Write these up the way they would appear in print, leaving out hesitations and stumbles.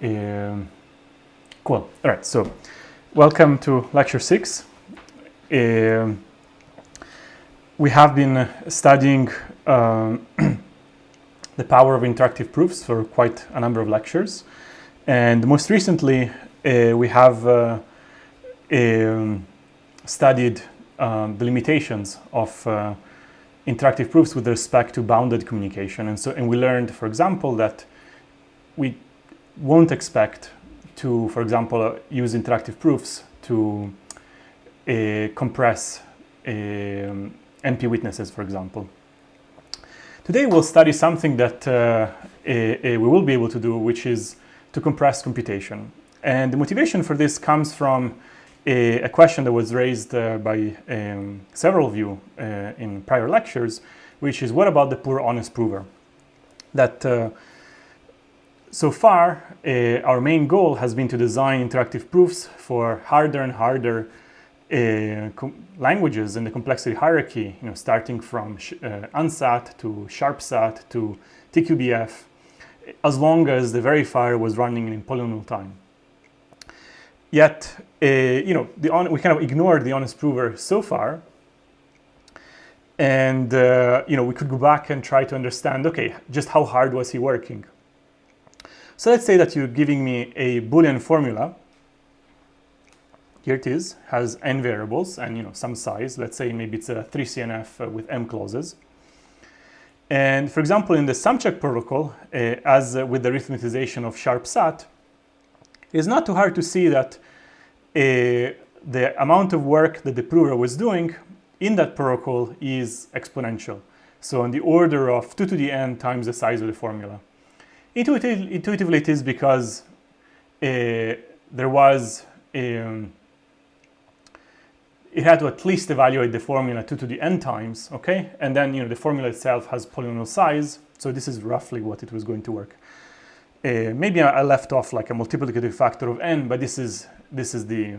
Cool. All right. So, welcome to lecture 6. We have been studying the power of interactive proofs for quite a number of lectures, and most recently we have studied the limitations of interactive proofs with respect to bounded communication, and we learned, for example, that we won't expect to, for example, use interactive proofs to compress NP witnesses, for example. Today we'll study something that we will be able to do, which is to compress computation. And the motivation for this comes from a question that was raised by several of you in prior lectures, which is, what about the poor honest prover? That so far, our main goal has been to design interactive proofs for harder and harder languages in the complexity hierarchy, starting from unsat to sharpsat to TQBF, as long as the verifier was running in polynomial time. Yet, we kind of ignored the honest prover so far, and we could go back and try to understand, okay, just how hard was he working? So let's say that you're giving me a Boolean formula. Here it is, has n variables and some size. Let's say maybe it's a 3CNF with m clauses. And for example, in the sum-check protocol, as with the arithmetization of sharpsat, it's not too hard to see that the amount of work that the prover was doing in that protocol is exponential. So on the order of 2 to the n times the size of the formula. Intuitively, it is because there was it had to at least evaluate the formula 2 to the n times, okay? And then the formula itself has polynomial size, so this is roughly what it was going to work. Maybe I left off like a multiplicative factor of n, but this is the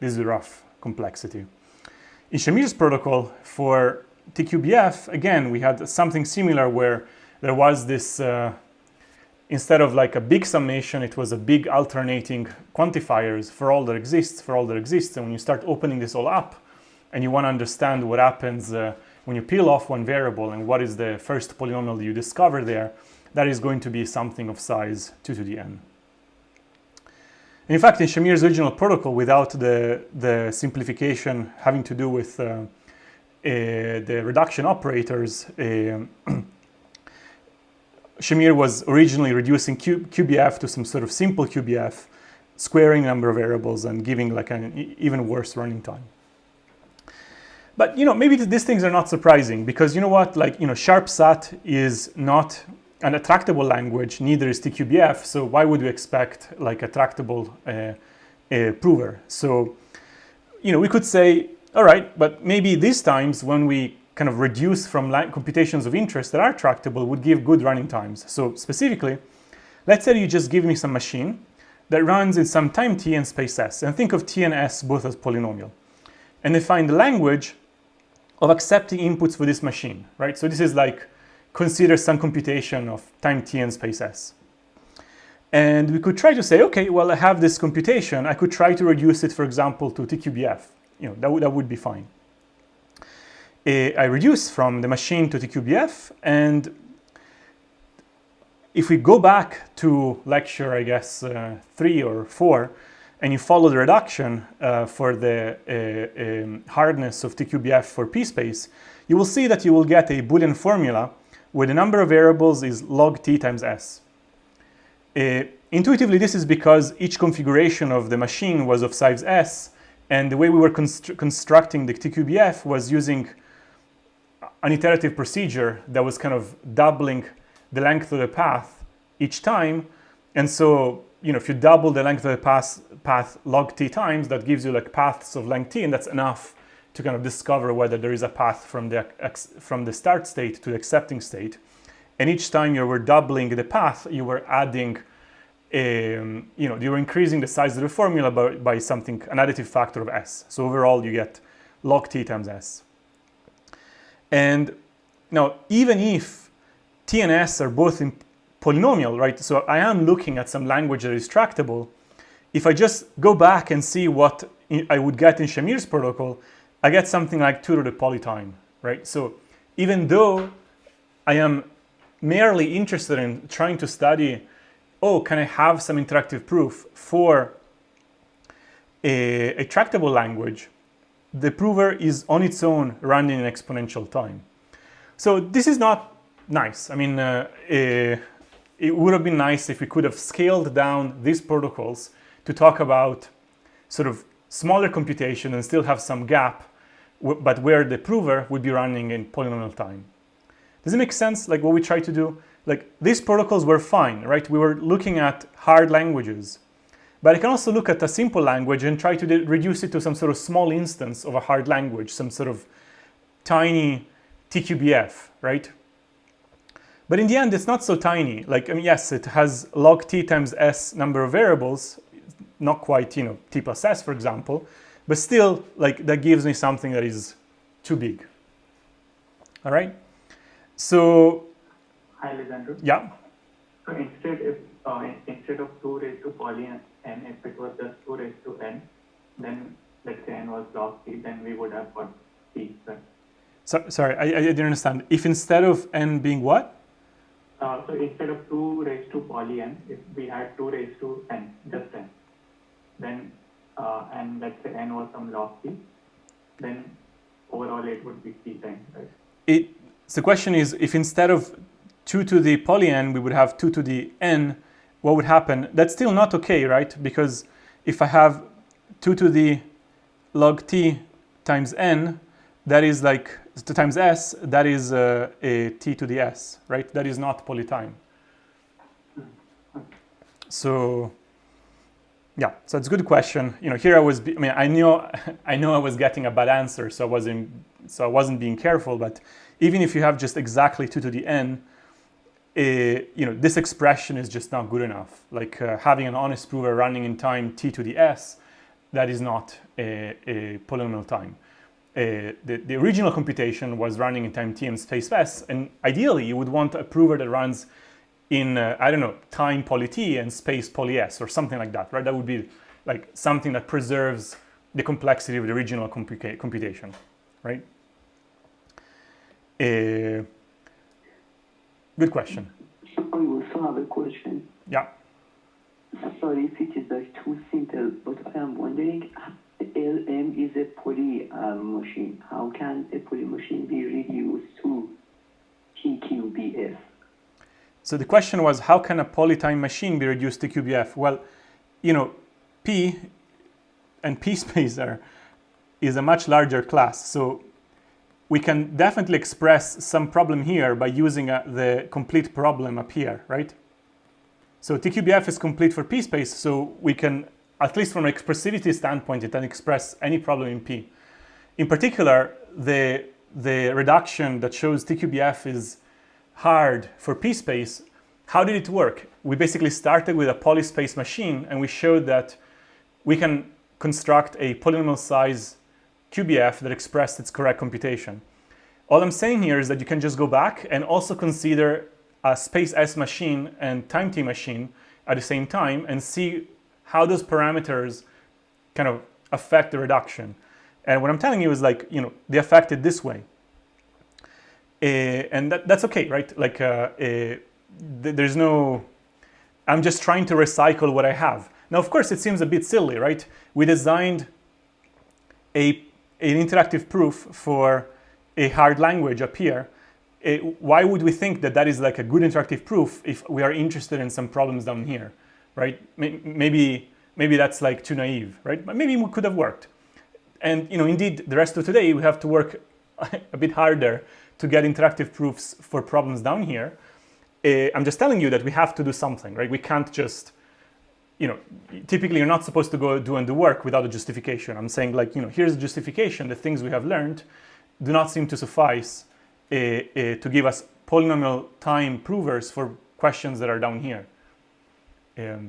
rough complexity. In Shamir's protocol for TQBF, again, we had something similar where there was this, instead of like a big summation, it was a big alternating quantifiers for all that exists, And when you start opening this all up and you want to understand what happens when you peel off one variable and what is the first polynomial you discover there, that is going to be something of size 2 to the n. And in fact, in Shamir's original protocol, without the simplification having to do with the reduction operators, Shamir was originally reducing QBF to some sort of simple QBF, squaring the number of variables and giving like an even worse running time. But maybe these things are not surprising, because sharpsat is not an attractable language, neither is TQBF, so why would we expect like a tractable prover? So we could say, all right, but maybe these times when we kind of reduce from computations of interest that are tractable would give good running times. So specifically, let's say you just give me some machine that runs in some time t and space s, and think of t and s both as polynomial, and define the language of accepting inputs for this machine, right? So this is like, consider some computation of time t and space s. And we could try to say, okay, well, I have this computation. I could try to reduce it, for example, to TQBF. That would be fine. I reduce from the machine to TQBF, and if we go back to lecture, I guess, 3 or 4, and you follow the reduction for the hardness of TQBF for p-space, you will see that you will get a Boolean formula where the number of variables is log t times s. Intuitively, this is because each configuration of the machine was of size s, and the way we were constructing the TQBF was using an iterative procedure that was kind of doubling the length of the path each time. And so, if you double the length of the path log t times, that gives you like paths of length t, and that's enough to kind of discover whether there is a path from the start state to the accepting state. And each time you were doubling the path, you were adding, you were increasing the size of the formula by something, an additive factor of s. So overall, you get log t times s. And now, even if t and s are both polynomial, right? So I am looking at some language that is tractable. If I just go back and see what I would get in Shamir's protocol, I get something like 2 to the poly time, right? So even though I am merely interested in trying to study, oh, can I have some interactive proof for a tractable language, the prover is on its own running in exponential time. So this is not nice. I mean, it would have been nice if we could have scaled down these protocols to talk about sort of smaller computation and still have some gap, but where the prover would be running in polynomial time. Does it make sense, like what we try to do? Like these protocols were fine, right? We were looking at hard languages, but I can also look at a simple language and try to reduce it to some sort of small instance of a hard language, some sort of tiny TQBF, right? But in the end, it's not so tiny. Like, I mean, yes, it has log t times s number of variables, not quite, you know, t plus s, for example, but still, like, that gives me something that is too big. All right? So, hi, Alessandro. Yeah. So instead of 2 raised to poly n, if it was just 2 raised to n, then let's say n was log t, then we would have got t. Right? So, sorry, I didn't understand. If instead of n being what? So instead of 2 raised to poly n, if we had 2 raised to n, just n, then and let's say n was some log t, then overall it would be t times, right? So the question is, if instead of 2 to the poly n, we would have 2 to the n, what would happen? That's still not okay, right? Because if I have 2 to the log t times n, that is like times s, that is a t to the s, right? That is not poly time. So yeah, so it's a good question. You know, here I know I was getting a bad answer, so I wasn't being careful. But even if you have just exactly 2 to the n, you know, this expression is just not good enough. Like having an honest prover running in time t to the s, that is not a polynomial time. The original computation was running in time t and space s, and ideally you would want a prover that runs in I don't know, time poly t and space poly s or something like that, right? That would be like something that preserves the complexity of the original computation, right? Good question. I also have a question. Yeah. Sorry if it is like too simple, but I am wondering, LM is a poly machine. How can a poly machine be reduced to TQBF? So the question was, how can a polytime machine be reduced to QBF? Well, you know, P and P space is a much larger class. So we can definitely express some problem here by using the complete problem up here, right? So TQBF is complete for P space, so we can, at least from an expressivity standpoint, it can express any problem in P. In particular, the reduction that shows TQBF is hard for P space, how did it work? We basically started with a polyspace machine, and we showed that we can construct a polynomial size QBF that expressed its correct computation. All I'm saying here is that you can just go back and also consider a space S machine and time t machine at the same time and see how those parameters kind of affect the reduction. And what I'm telling you is, like, you know, they affect it this way. And that's okay, right? Like there's no, I'm just trying to recycle what I have. Now, of course, it seems a bit silly, right? We designed an interactive proof for a hard language up here. Why would we think that that is like a good interactive proof if we are interested in some problems down here, right? Maybe that's like too naive, right? But maybe it could have worked. And, you know, indeed, the rest of today we have to work a bit harder to get interactive proofs for problems down here. I'm just telling you that we have to do something, right? We can't just, you know, typically you're not supposed to go do the work without a justification. I'm saying, like, you know, here's the justification. The things we have learned do not seem to suffice to give us polynomial time provers for questions that are down here. I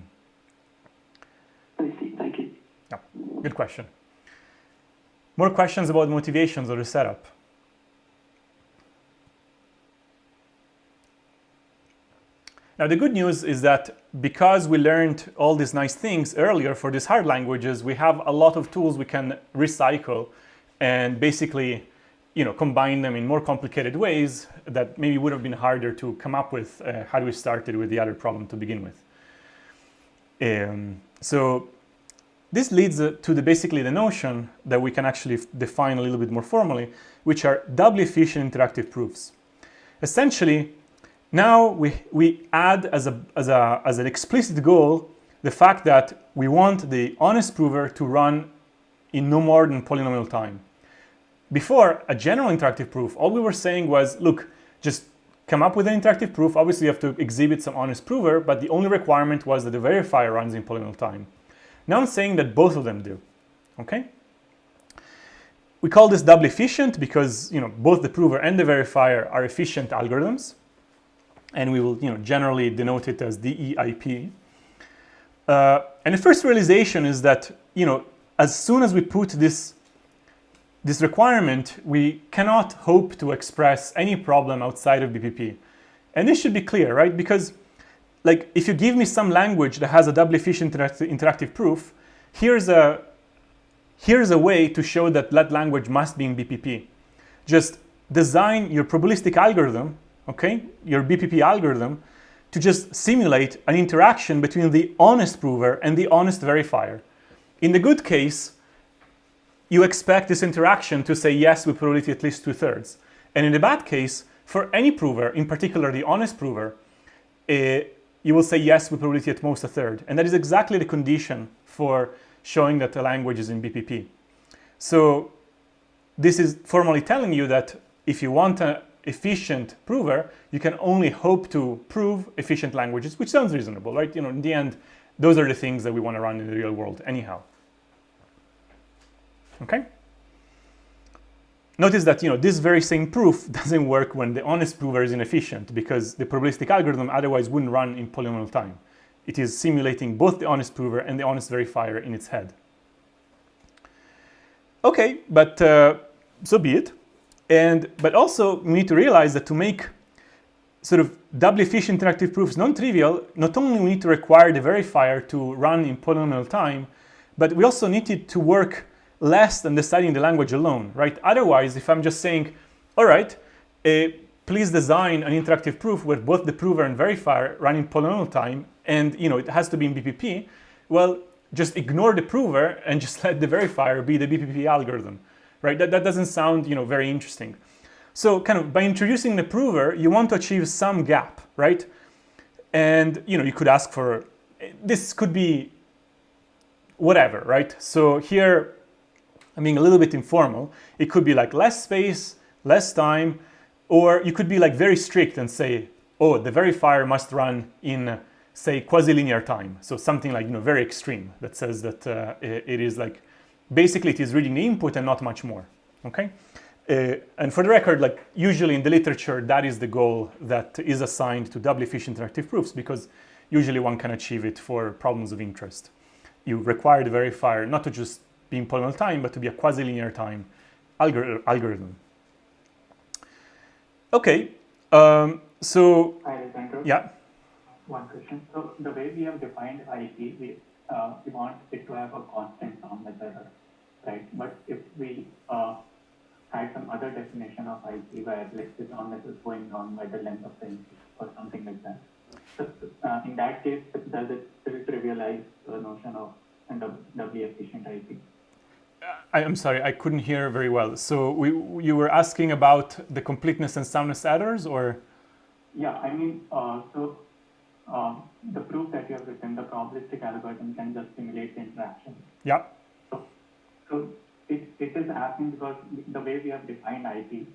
see, thank you. Yeah, good question. More questions about motivations or the setup? Now, the good news is that because we learned all these nice things earlier for these hard languages, we have a lot of tools we can recycle and basically, combine them in more complicated ways that maybe would have been harder to come up with had we started with the other problem to begin with. So this leads to basically the notion that we can actually define a little bit more formally, which are doubly efficient interactive proofs. Essentially, now we add as an explicit goal the fact that we want the honest prover to run in no more than polynomial time. Before, a general interactive proof, all we were saying was, look, just come up with an interactive proof. Obviously, you have to exhibit some honest prover, but the only requirement was that the verifier runs in polynomial time. Now I'm saying that both of them do, okay? We call this doubly efficient because both the prover and the verifier are efficient algorithms, and we will generally denote it as DEIP. And the first realization is that as soon as we put this requirement, we cannot hope to express any problem outside of BPP. And this should be clear, right? Because if you give me some language that has a doubly efficient interactive proof, here's a way to show that that language must be in BPP. Just design your probabilistic algorithm, okay, your BPP algorithm, to just simulate an interaction between the honest prover and the honest verifier. In the good case, you expect this interaction to say yes with probability at least 2/3. And in the bad case, for any prover, in particular the honest prover, you will say yes with probability at most 1/3. And that is exactly the condition for showing that the language is in BPP. So this is formally telling you that if you want an efficient prover, you can only hope to prove efficient languages, which sounds reasonable, right? In the end, those are the things that we want to run in the real world anyhow. Okay? Notice that this very same proof doesn't work when the honest prover is inefficient, because the probabilistic algorithm otherwise wouldn't run in polynomial time. It is simulating both the honest prover and the honest verifier in its head. Okay, but so be it. But also we need to realize that to make sort of doubly efficient interactive proofs non-trivial, not only we need to require the verifier to run in polynomial time, but we also need it to work less than deciding the language alone, right? Otherwise, if I'm just saying, all right, please design an interactive proof where both the prover and verifier run in polynomial time, and it has to be in BPP, well, just ignore the prover and just let the verifier be the BPP algorithm, right? That doesn't sound, very interesting. So kind of by introducing the prover, you want to achieve some gap, right? And, you could ask for, this could be whatever, right? So here, I'm being a little bit informal. It could be like less space, less time, or you could be like very strict and say, oh, the verifier must run in, say, quasi-linear time. So something like, very extreme that says that it is like, basically it is reading the input and not much more, okay? And for the record, like usually in the literature, that is the goal that is assigned to doubly efficient interactive proofs, because usually one can achieve it for problems of interest. You require the verifier not to just be in polynomial time, but to be a quasi-linear time algorithm. Okay, so Alessandro, yeah. one question. So the way we have defined IP, we want it to have a constant soundness error, right? But if we had some other definition of IP where the soundness is going down by the length of the input or something like that, so in that case, does it trivialize the notion of doubly efficient IP? I'm sorry, I couldn't hear very well. So you were asking about the completeness and soundness errors, or? Yeah, I mean, the proof that you have written, the probabilistic algorithm can just simulate the interaction. Yeah. So it is happening because the way we have defined IP,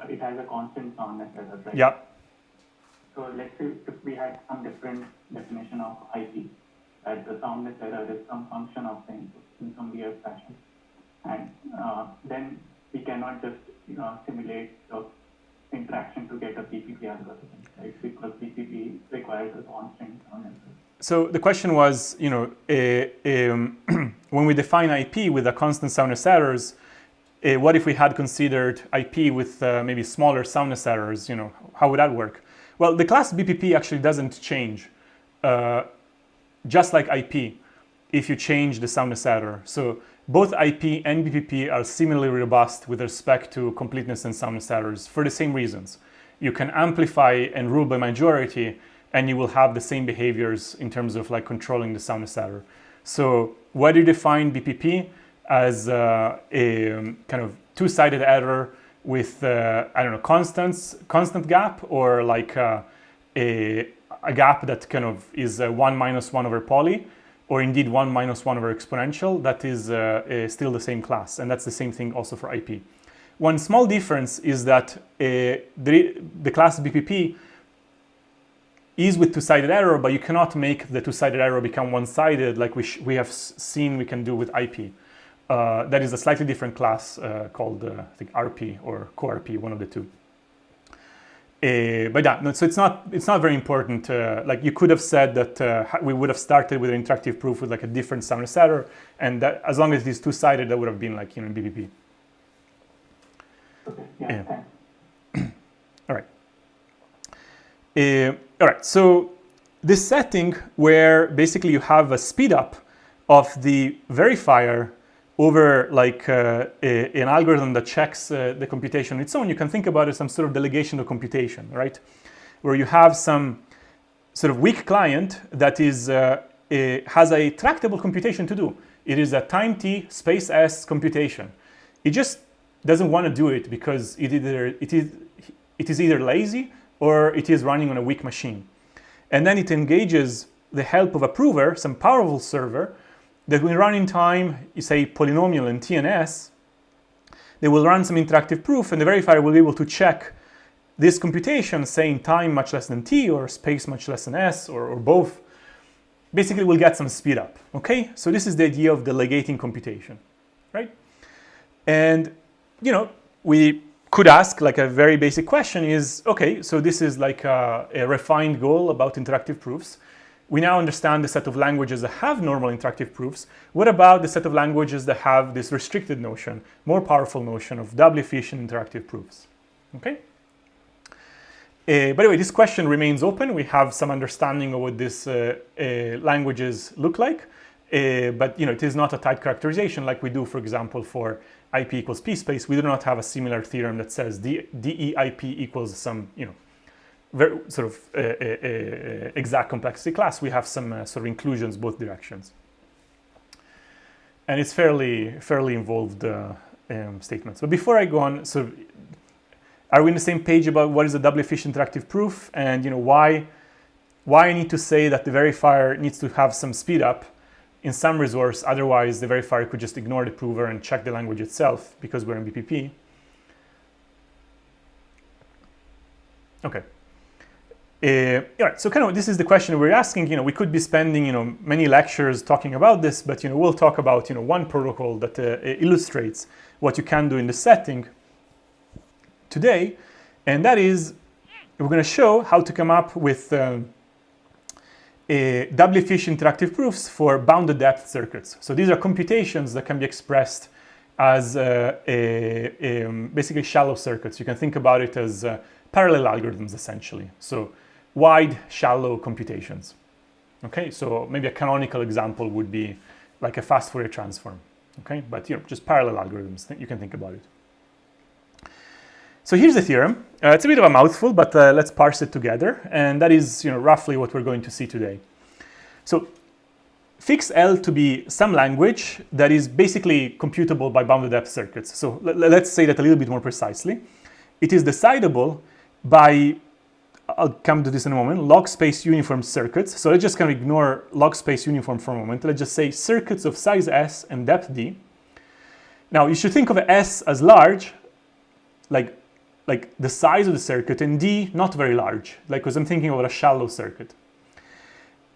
it has a constant soundness error, right? Yeah. So let's say if we had some different definition of IP, that the soundness error is some function of the input in some weird fashion. And then we cannot just simulate the interaction to get a BPP algorithm, right? Because BPP requires a constant soundness error. So the question was, when we define IP with a constant soundness errors, what if we had considered IP with maybe smaller soundness errors? How would that work? Well, the class BPP actually doesn't change, just like IP, if you change the soundness error. So both IP and BPP are similarly robust with respect to completeness and soundness errors for the same reasons. You can amplify and rule by majority, and you will have the same behaviors in terms of like controlling the soundness error. So whether you define BPP as a kind of two-sided error with I don't know, constant gap, or like a gap that kind of is 1 minus 1 over poly, or indeed 1 minus 1 over exponential, that is still the same class, and that's the same thing also for IP. One small difference is that the class BPP is with two-sided error, but you cannot make the two-sided error become one-sided like we have seen we can do with IP. That is a slightly different class called, I think, RP or co-RP, one of the two. But yeah, no, so it's not very important. Like you could have said that we would have started with an interactive proof with like a different soundness error, and that as long as it is two-sided, that would have been like, you know, BPP. Okay, yeah, thanks. All right. All right, so this setting where basically you have a speed up of the verifier over like an algorithm that checks the computation on its own, you can think about it as some sort of delegation of computation, right? Where you have some sort of weak client that is has a tractable computation to do. It is a time t space s computation. It just doesn't want to do it because it is either lazy or it is running on a weak machine. And then it engages the help of a prover, some powerful server, that will run in time, you say polynomial and t and s. They will run some interactive proof, and the verifier will be able to check this computation, say in time much less than t, or space much less than s, or both. Basically, we'll get some speed up, okay? So this is the idea of delegating computation, right? And, you know, we could ask like a very basic question is, okay, so this is like a refined goal about interactive proofs. We now understand the set of languages that have normal interactive proofs. What about the set of languages that have this restricted notion, more powerful notion of doubly efficient interactive proofs? Okay. By the way, this question remains open. We have some understanding of what these languages look like, but you know, it is not a tight characterization like we do, for example, for IP equals P space. We do not have a similar theorem that says DEIP equals some, you know, very sort of exact complexity class. We have some sort of inclusions both directions, and it's fairly involved statements. But before I go on, so are we on the same page about what is a doubly efficient interactive proof, and you know why I need to say that the verifier needs to have some speed up in some resource, otherwise the verifier could just ignore the prover and check the language itself because we're in BPP. Okay. All right, so kind of this is the question we're asking. You know, we could be spending, you know, many lectures talking about this, but you know, we'll talk about, you know, one protocol that illustrates what you can do in this setting today, and that is we're going to show how to come up with doubly efficient interactive proofs for bounded depth circuits. So these are computations that can be expressed as basically shallow circuits. You can think about it as parallel algorithms essentially. So wide, shallow computations. Okay, so maybe a canonical example would be like a fast Fourier transform. Okay, but you know, just parallel algorithms, you can think about it. So here's the theorem. It's a bit of a mouthful, but let's parse it together. And that is, you know, roughly what we're going to see today. So fix L to be some language that is basically computable by bounded depth circuits. So let's say that a little bit more precisely. It is decidable by, I'll come to this in a moment, log space uniform circuits. So let's just kind of ignore log space uniform for a moment. Let's just say circuits of size S and depth D. Now you should think of S as large, like the size of the circuit, and D not very large, like because I'm thinking about a shallow circuit.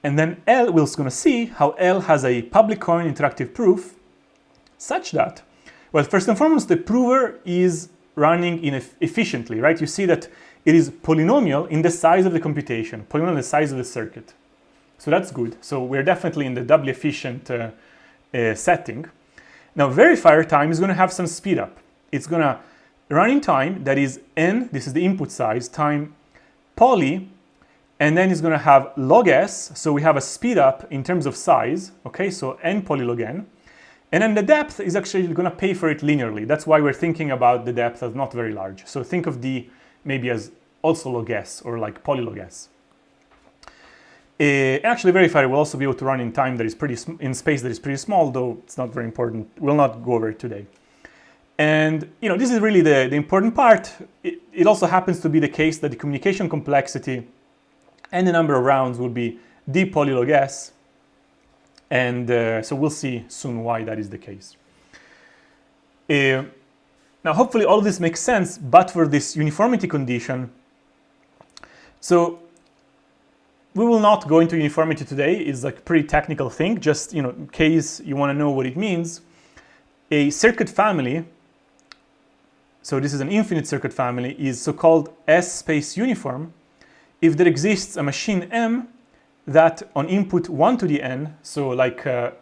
And then L, we're going to see how L has a public coin interactive proof such that, well, first and foremost, the prover is running efficiently, right? You see that it is polynomial in the size of the computation, polynomial in the size of the circuit. So that's good. So we're definitely in the doubly efficient setting. Now verifier time is going to have some speed up. It's going to run in time that is n, this is the input size, time poly and then it's going to have log s, so we have a speed up in terms of size, okay, so n polylog n, and then the depth is actually going to pay for it linearly. That's why we're thinking about the depth as not very large. So think of d maybe as also log s, or like polylog s. Actually, verifier will also be able to run in time that is in space that is pretty small, though it's not very important. We'll not go over it today. And this is really the important part. It also happens to be the case that the communication complexity and the number of rounds will be d polylog s, and so we'll see soon why that is the case. Now, hopefully all of this makes sense, but for this uniformity condition. So we will not go into uniformity today. It's like a pretty technical thing, just in case you want to know what it means. A circuit family, so this is an infinite circuit family, is so-called S space uniform if there exists a machine M that on input 1 to the n, so like n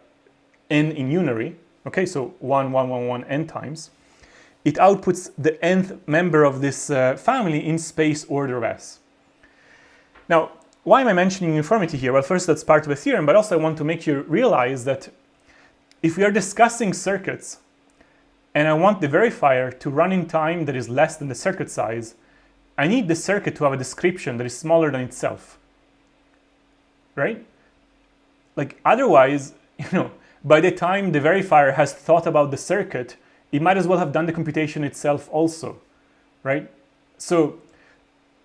in unary, okay, so 1, 1, 1, 1, n times, it outputs the nth member of this family in space order of S. Now, why am I mentioning uniformity here? Well, first, that's part of the theorem, but also I want to make you realize that if we are discussing circuits and I want the verifier to run in time that is less than the circuit size, I need the circuit to have a description that is smaller than itself, right? Like otherwise, by the time the verifier has thought about the circuit, it might as well have done the computation itself also, right? So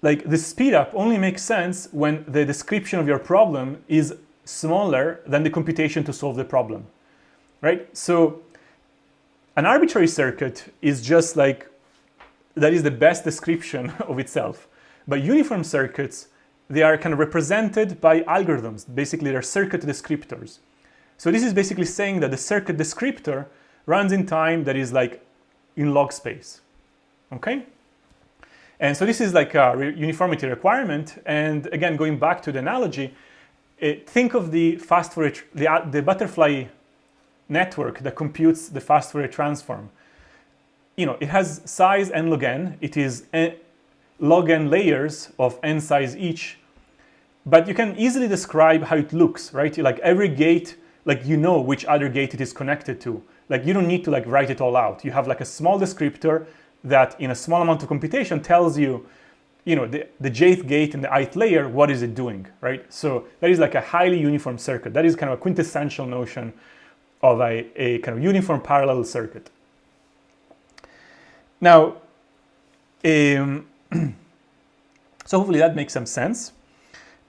like the speed up only makes sense when the description of your problem is smaller than the computation to solve the problem, right? So an arbitrary circuit is just like, that is the best description of itself. But uniform circuits, they are kind of represented by algorithms. Basically, they're circuit descriptors. So this is basically saying that the circuit descriptor runs in time that is like in log space, okay? And so this is like a uniformity requirement. And again, going back to the analogy, think of the fast Fourier, the butterfly network that computes the fast Fourier transform. It has size n log n. It is log n layers of n size each. But you can easily describe how it looks, right? Like every gate, like which other gate it is connected to. Like you don't need to like write it all out. You have like a small descriptor that in a small amount of computation tells you, the jth gate in the ith layer, what is it doing, right? So that is like a highly uniform circuit. That is kind of a quintessential notion of a kind of uniform parallel circuit. Now, so hopefully that makes some sense.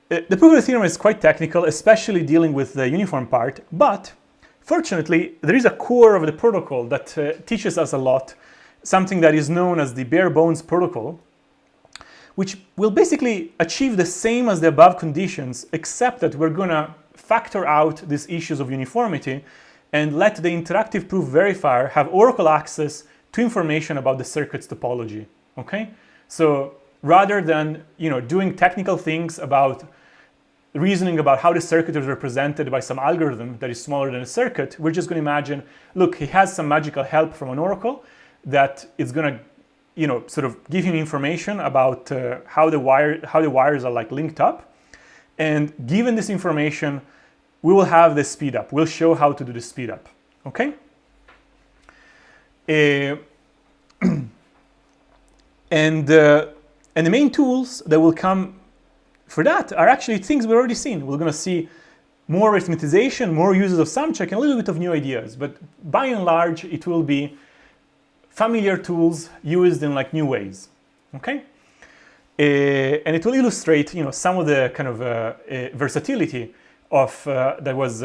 The proof of the theorem is quite technical, especially dealing with the uniform part, but fortunately, there is a core of the protocol that teaches us a lot, something that is known as the bare bones protocol, which will basically achieve the same as the above conditions, except that we're going to factor out these issues of uniformity and let the interactive proof verifier have oracle access to information about the circuit's topology, okay? So rather than, doing technical things about reasoning about how the circuit is represented by some algorithm that is smaller than a circuit, we're just going to imagine, look, he has some magical help from an oracle that is going to, sort of give him information about how the wires are like linked up. And given this information, we will have the speed up. We'll show how to do the speed up, okay? And the main tools that will come for that are actually things we've already seen. We're going to see more arithmetization, more uses of sum check, and a little bit of new ideas. But by and large, it will be familiar tools used in like new ways, okay? And it will illustrate, some of the kind of versatility of that was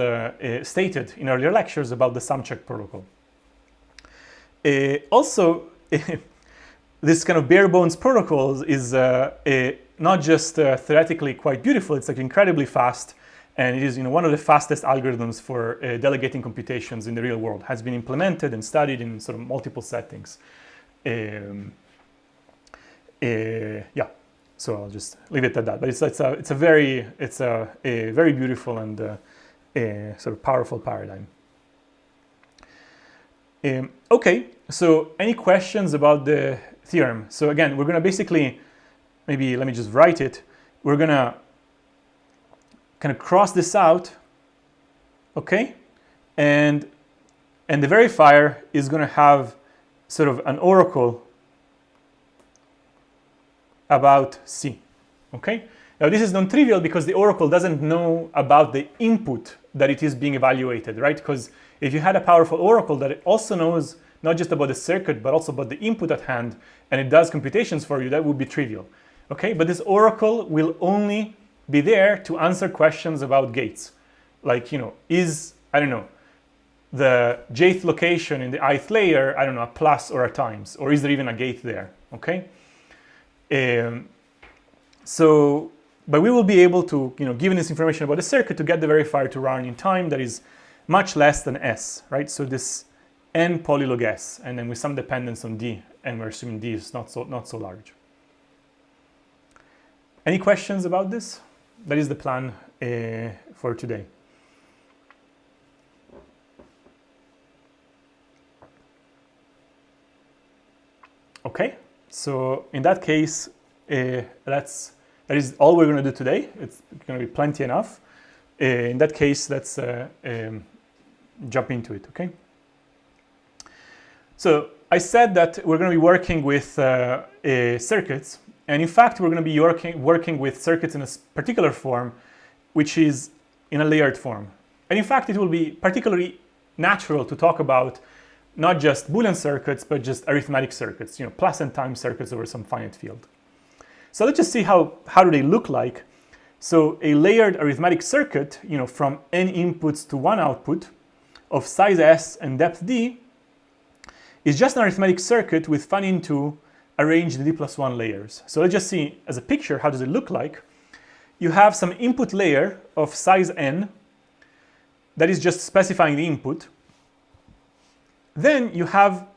stated in earlier lectures about the sum check protocol. Also, this kind of bare bones protocol is not just theoretically quite beautiful, it's like incredibly fast, and it is one of the fastest algorithms for delegating computations in the real world. Has been implemented and studied in sort of multiple settings. Yeah, so I'll just leave it at that. But it's a very beautiful and sort of powerful paradigm. Okay, so any questions about the theorem? So again, we're going to basically, maybe let me just write it. We're going to kind of cross this out, okay? And the verifier is going to have sort of an oracle about C, okay? Now this is non-trivial because the oracle doesn't know about the input that it is being evaluated, right? Because if you had a powerful oracle that it also knows not just about the circuit, but also about the input at hand, and it does computations for you, that would be trivial, okay? But this oracle will only be there to answer questions about gates. Like, you know, is, I don't know, the jth location in the ith layer, I don't know, a plus or a times, or is there even a gate there, okay? But we will be able to, you know, given this information about the circuit, to get the verifier to run in time that is much less than S, right? So this n polylog S, and then with some dependence on D, and we're assuming D is not so large. Any questions about this? That is the plan for today. Okay, so in that case, that is all we're going to do today. It's going to be plenty enough. In that case, let's jump into it, okay? So I said that we're going to be working with circuits, and in fact, we're going to be working with circuits in a particular form, which is in a layered form. And in fact, it will be particularly natural to talk about not just Boolean circuits, but just arithmetic circuits, you know, plus and time circuits over some finite field. So let's just see how do they look like. So a layered arithmetic circuit, you know, from n inputs to one output of size S and depth D is just an arithmetic circuit with fun-in2 arranged in D+1 layers. So let's just see as a picture, how does it look like? You have some input layer of size n that is just specifying the input. Then you have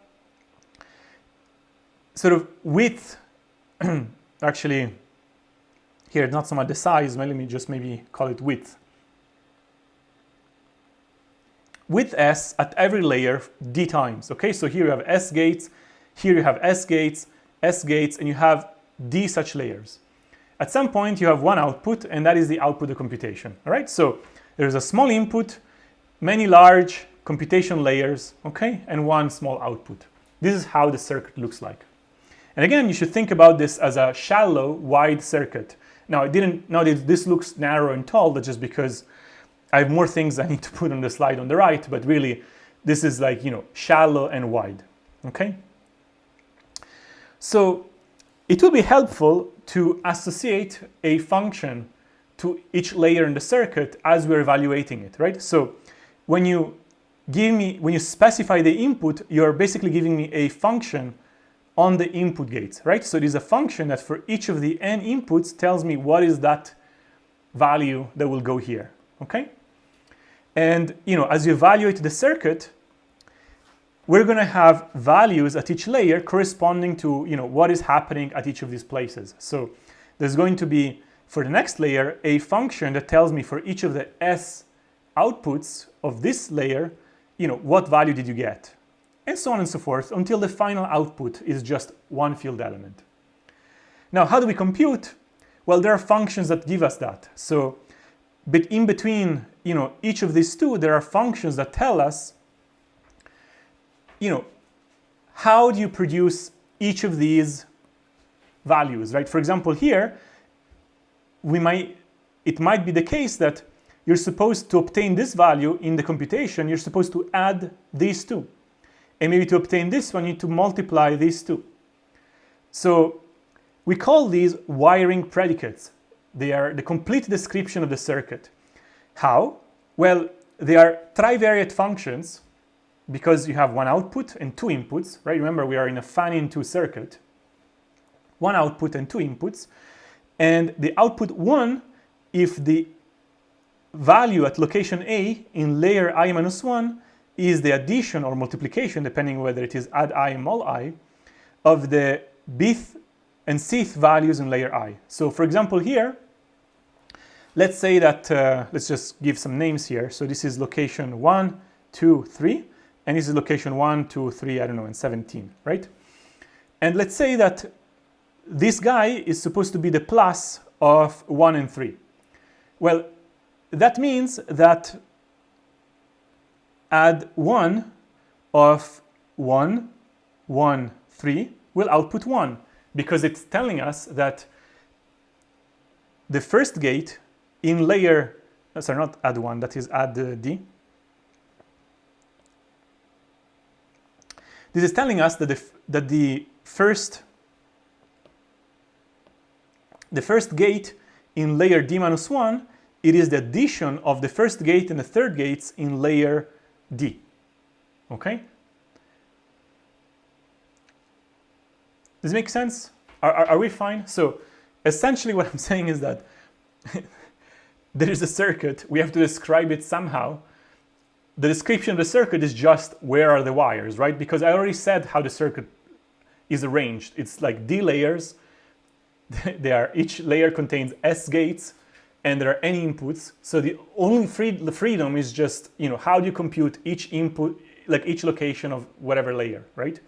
sort of width, actually here not so much the size, let me just maybe call it width. Width S at every layer D times, okay? So here you have S gates, here you have S gates, and you have D such layers. At some point you have one output, and that is the output of computation, all right? So there's a small input, many large computation layers, okay, and one small output. This is how the circuit looks like. And again, you should think about this as a shallow, wide circuit. Now, this looks narrow and tall, that's just because I have more things I need to put on the slide on the right, but really, this is like, you know, shallow and wide, okay? So it will be helpful to associate a function to each layer in the circuit as we're evaluating it, right? So when you specify the input, you're basically giving me a function on the input gates, right? So it is a function that for each of the n inputs tells me what is that value that will go here, okay? And, you know, as you evaluate the circuit, we're going to have values at each layer corresponding to, you know, what is happening at each of these places. So there's going to be, for the next layer, a function that tells me for each of the S outputs of this layer, you know, what value did you get? And so on and so forth, until the final output is just one field element. Now, how do we compute? Well, there are functions that give us that. So, but in between, you know, each of these two, there are functions that tell us, you know, how do you produce each of these values, right? For example, here, it might be the case that you're supposed to obtain this value in the computation, you're supposed to add these two. And maybe to obtain this one, you need to multiply these two. So we call these wiring predicates. They are the complete description of the circuit. How? Well, they are trivariate functions because you have one output and two inputs, right? Remember, we are in a fan-in2 circuit. One output and two inputs. And the output 1, if the value at location A in layer I-1 is the addition or multiplication, depending whether it is add I and mul I, of the bth and cth values in layer I. So for example here, let's say that, let's just give some names here. So this is location 1, 2, 3, and this is location 1, 2, 3, I don't know, and 17, right? And let's say that this guy is supposed to be the plus of 1 and 3. Well, that means that add 1 of 1, 1, 3 will output 1, because it's telling us that the first gate in layer, sorry, not add 1, that is add D. This is telling us that the first gate in layer D minus 1, it is the addition of the first gate and the third gates in layer D. Okay? Does it make sense? Are we fine? So essentially what I'm saying is that there is a circuit, we have to describe it somehow. The description of the circuit is just where are the wires, right? Because I already said how the circuit is arranged. It's like D layers. Each layer contains S gates, and there are N inputs. So the only freedom is just, how do you compute each input, like each location of whatever layer, right?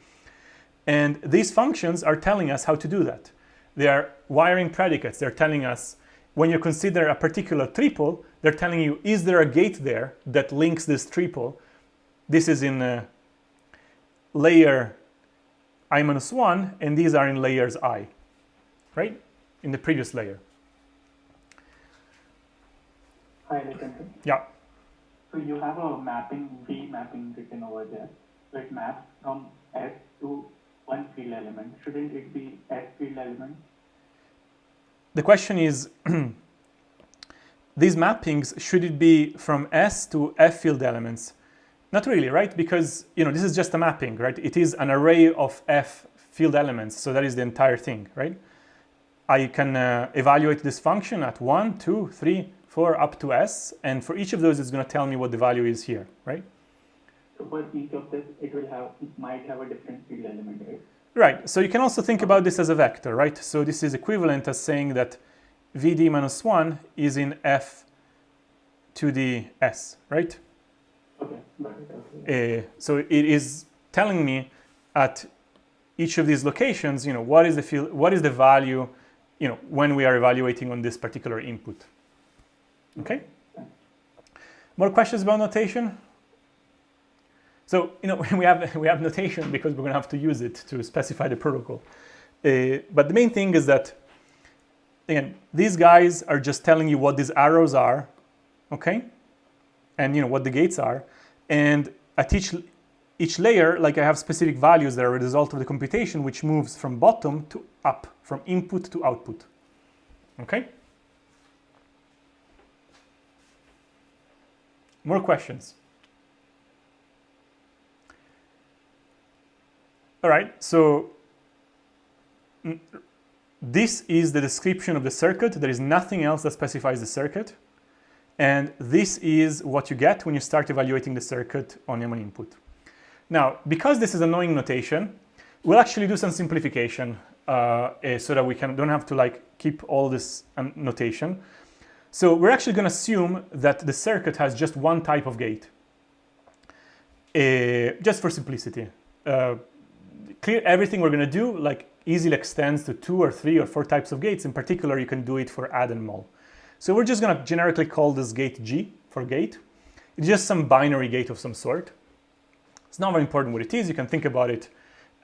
And these functions are telling us how to do that. They are wiring predicates. They're telling us, when you consider a particular triple, they're telling you, is there a gate there that links this triple? This is in layer I minus 1, and these are in layers I, right? In the previous layer. Hi, Nitin. Yeah. So you have a mapping, V mapping written over there. So it maps from S to one field element. Shouldn't it be S field element? The question is, these mappings, should it be from S to F field elements? Not really, right? Because this is just a mapping, right? It is an array of F field elements, so that is the entire thing, right? I can evaluate this function at 1, 2, 3, 4, up to S, and for each of those, it's going to tell me what the value is here, right? So for each of this, it might have a different field element, right? Right. So you can also think about this as a vector, right? So this is equivalent as saying that Vd minus 1 is in F to the S, right? Okay. Got it. Okay. So it is telling me at each of these locations, what is the field, what is the value, when we are evaluating on this particular input. Okay. More questions about notation? So we have notation because we're going to have to use it to specify the protocol. But the main thing is that, again, these guys are just telling you what these arrows are, okay, and what the gates are, and at each layer, like I have specific values that are a result of the computation, which moves from bottom to up, from input to output. Okay. More questions? All right, so this is the description of the circuit. There is nothing else that specifies the circuit. And this is what you get when you start evaluating the circuit on M1 input. Now, because this is a knowing notation, we'll actually do some simplification so that we don't have to keep all this notation. So we're actually going to assume that the circuit has just one type of gate, just for simplicity. Everything we're going to do easily extends to 2 or 3 or 4 types of gates. In particular, you can do it for add and mul. So we're just going to generically call this gate G for gate. It's just some binary gate of some sort. It's not very important what it is. You can think about it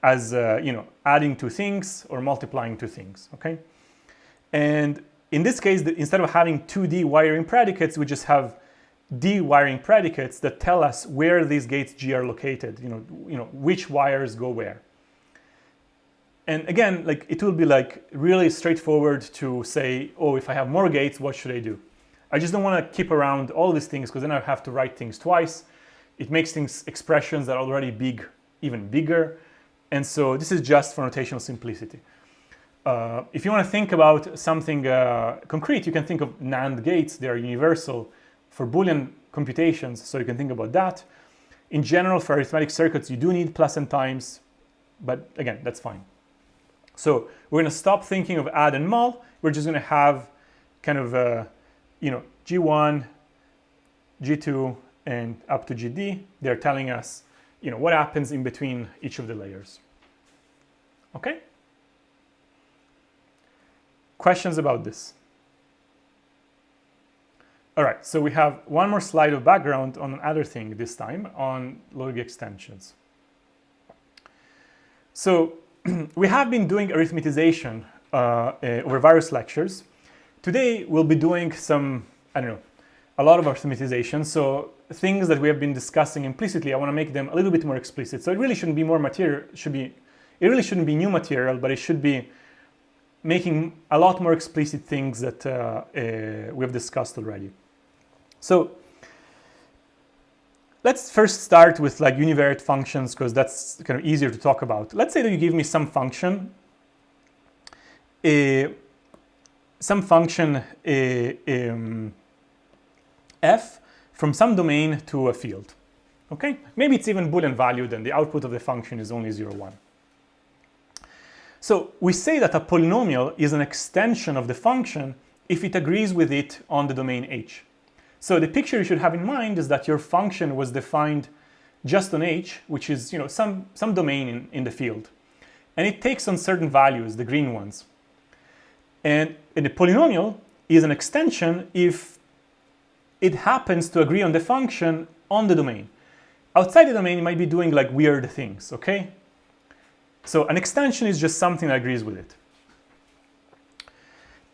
as adding 2 things or multiplying 2 things. Okay, and in this case, instead of having 2D wiring predicates, we just have D wiring predicates that tell us where these gates G are located. Which wires go where. And again, it will be really straightforward to say, oh, if I have more gates, what should I do? I just don't want to keep around all these things because then I have to write things twice. It makes expressions that are already big even bigger. And so this is just for notational simplicity. If you want to think about something concrete, you can think of NAND gates. They are universal for Boolean computations, so you can think about that. In general, for arithmetic circuits, you do need plus and times, but again, that's fine. So we're going to stop thinking of add and mul. We're just going to have kind of, G1, G2, and up to GD. They're telling us, what happens in between each of the layers. Okay? Questions about this? All right, so we have one more slide of background on another thing this time, on low degree extensions. So we have been doing arithmetization over various lectures. Today we'll be doing some, a lot of arithmetization. So things that we have been discussing implicitly, I want to make them a little bit more explicit. So it really shouldn't be more material, it really shouldn't be new material, but it should be making a lot more explicit things that we have discussed already. So let's first start with like univariate functions, because that's kind of easier to talk about. Let's say that you give me some function, f from some domain to a field. Okay, maybe it's even Boolean valued and the output of the function is only 0, 1. So we say that a polynomial is an extension of the function if it agrees with it on the domain H. So the picture you should have in mind is that your function was defined just on H, which is some domain in the field. And it takes on certain values, the green ones. And the polynomial is an extension if it happens to agree on the function on the domain. Outside the domain, it might be doing like weird things, okay? So an extension is just something that agrees with it.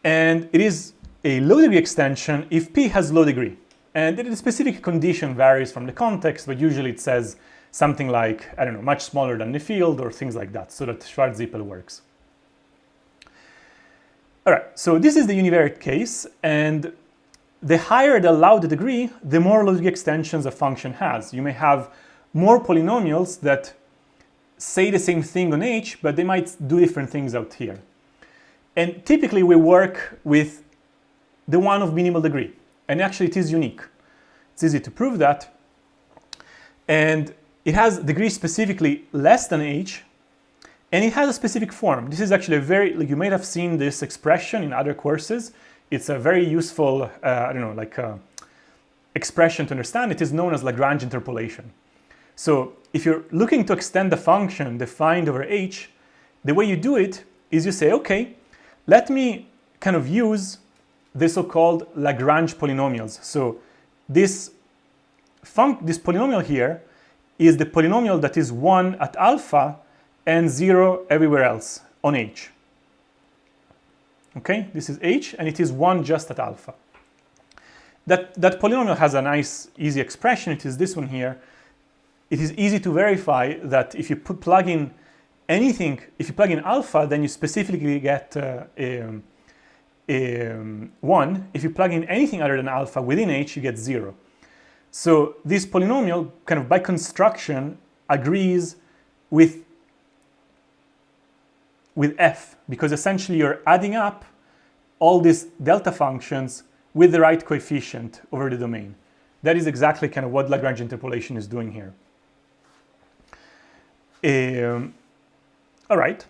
And it is a low degree extension if P has low degree. And the specific condition varies from the context, but usually it says something like, much smaller than the field or things like that, so that Schwarz-Zippel works. All right, so this is the univariate case, and the higher the allowed degree, the more low degree extensions a function has. You may have more polynomials that say the same thing on H, but they might do different things out here. And typically we work with the one of minimal degree. And actually it is unique. It's easy to prove that. And it has degree specifically less than H, and it has a specific form. This is actually you might have seen this expression in other courses. It's a very useful, expression to understand. It is known as Lagrange interpolation. So if you're looking to extend the function defined over H, the way you do it is you say, okay, let me kind of use the so-called Lagrange polynomials. So this polynomial here is the polynomial that is 1 at alpha and 0 everywhere else on H. Okay, this is H and it is 1 just at alpha. That polynomial has a nice, easy expression. It is this one here. It is easy to verify that if you plug in anything, if you plug in alpha, then you specifically get 1. If you plug in anything other than alpha within H, you get 0. So this polynomial, kind of by construction, agrees with f, because essentially you're adding up all these delta functions with the right coefficient over the domain. That is exactly kind of what Lagrange interpolation is doing here. All right.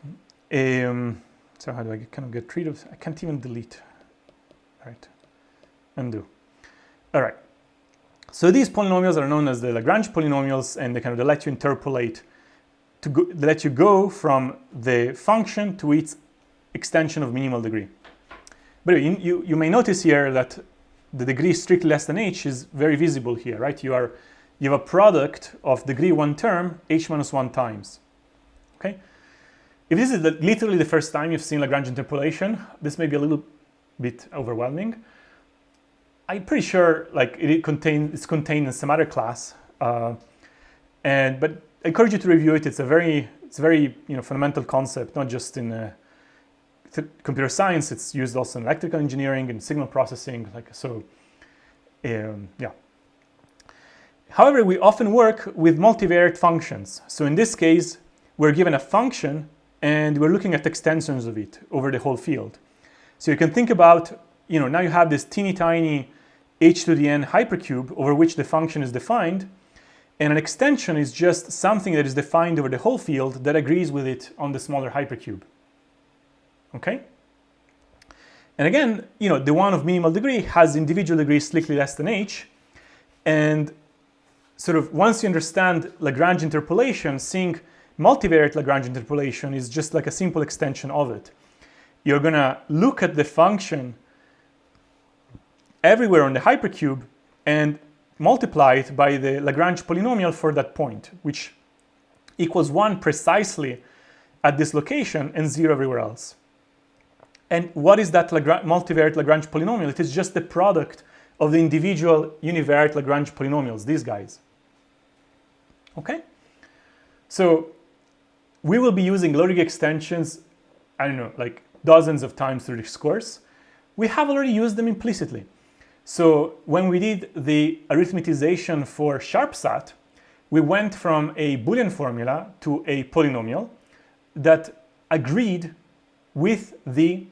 So how do I kind of get rid of? I can't even delete. All right. Undo. All right. So these polynomials are known as the Lagrange polynomials, and they let you interpolate they let you go from the function to its extension of minimal degree. But you may notice here that the degree strictly less than H is very visible here, right? You have a product of degree 1 term, H minus 1 times. Okay? If this is literally the first time you've seen Lagrange interpolation, this may be a little bit overwhelming. I'm pretty sure it's contained in some other class, but I encourage you to review it. It's a very fundamental concept, not just in computer science. It's used also in electrical engineering and signal processing, yeah. However, we often work with multivariate functions. So in this case, we're given a function and we're looking at extensions of it over the whole field. So you can think about, now you have this teeny tiny h to the n hypercube over which the function is defined, and an extension is just something that is defined over the whole field that agrees with it on the smaller hypercube. Okay? And again, the one of minimal degree has individual degrees slightly less than h, and sort of once you understand Lagrange interpolation, seeing multivariate Lagrange interpolation is just like a simple extension of it. You're going to look at the function everywhere on the hypercube and multiply it by the Lagrange polynomial for that point, which equals 1 precisely at this location and 0 everywhere else. And what is that multivariate Lagrange polynomial? It is just the product of the individual univariate Lagrange polynomials, these guys. Okay? So we will be using low degree extensions, I don't know, like dozens of times through this course. We have already used them implicitly. So when we did the arithmetization for SharpSat, we went from a Boolean formula to a polynomial that agreed with the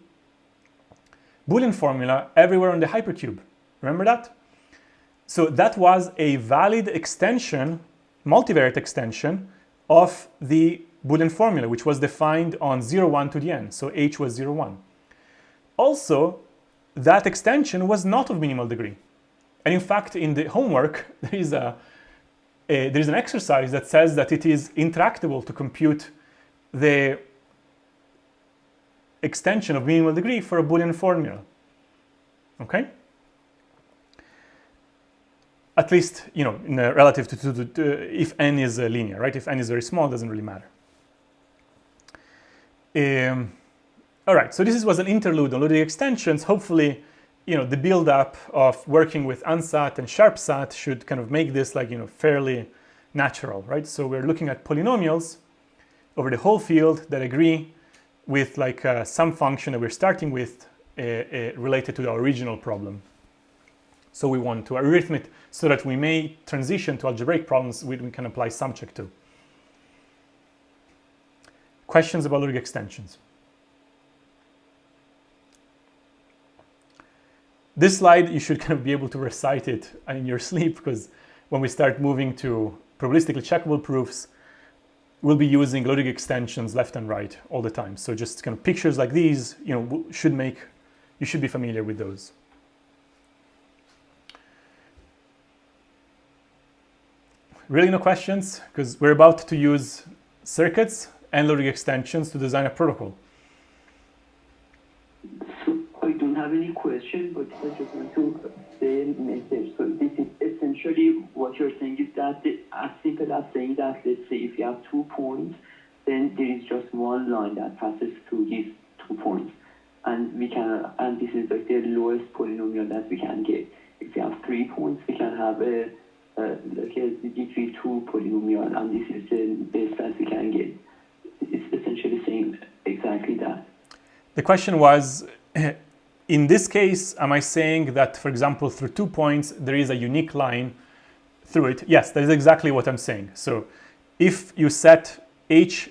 Boolean formula everywhere on the hypercube. Remember that? So that was a valid extension, multivariate extension of the Boolean formula, which was defined on 0, 1 to the n. So h was 0, 1. Also, that extension was not of minimal degree. And in fact, in the homework, there is an exercise that says that it is intractable to compute the extension of minimal degree for a Boolean formula. Okay? At least, you know, in relative to if n is linear, right? If n is very small, it doesn't really matter. All right, so this was an interlude on low degree extensions. Hopefully, you know, the build-up of working with unsat and sharpsat should kind of make this, like, you know, fairly natural, right? So we're looking at polynomials over the whole field that agree with like some function that we're starting with related to the original problem. So we want to arithmetic so that we may transition to algebraic problems we can apply subject to. Questions about logic extensions? This slide, you should kind of be able to recite it in your sleep, because when we start moving to probabilistically checkable proofs, we'll be using logic extensions left and right all the time. So just kind of pictures like these, you know, you should be familiar with those. Really no questions, because we're about to use circuits and logic extensions to design a protocol. So I don't have any question, but I just want to say a message. So this is essentially what you're saying is that as simple as saying that, let's say if you have 2 points, then there is just one line that passes through these 2 points. And this is like the lowest polynomial that we can get. If you have 3 points, we can have like a degree 2 polynomial, and this is the best that we can get. It's essentially saying exactly that. The question was, in this case, am I saying that, for example, through 2 points, there is a unique line through it? Yes, that is exactly what I'm saying. So if you set h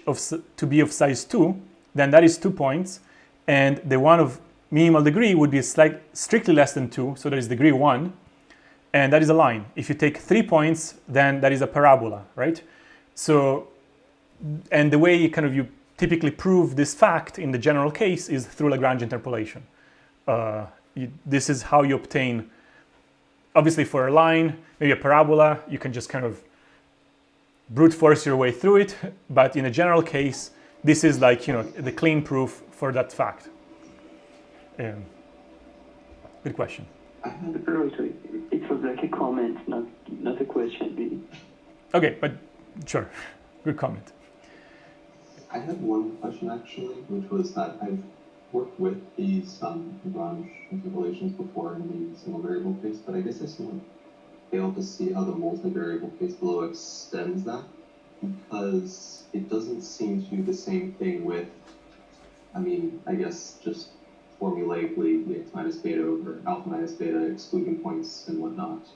to be of size 2, then that is 2 points, and the one of minimal degree would be strictly less than 2, so that is degree 1, and that is a line. If you take 3 points, then that is a parabola, right? So, and the way you typically prove this fact in the general case is through Lagrange interpolation. This is how you obtain, obviously for a line, maybe a parabola, you can just kind of brute force your way through it, but in a general case, this is like, you know, the clean proof for that fact. Good question. It was like a comment, not a question, really. Okay, but sure, good comment. I had one question actually, which was that I've worked with these Lagrange interpolations before in the single variable case, but I guess I still fail to see how the multivariable case below extends that, because it doesn't seem to do the same thing with, I guess just formulaically x minus beta over alpha minus beta, excluding points and whatnot.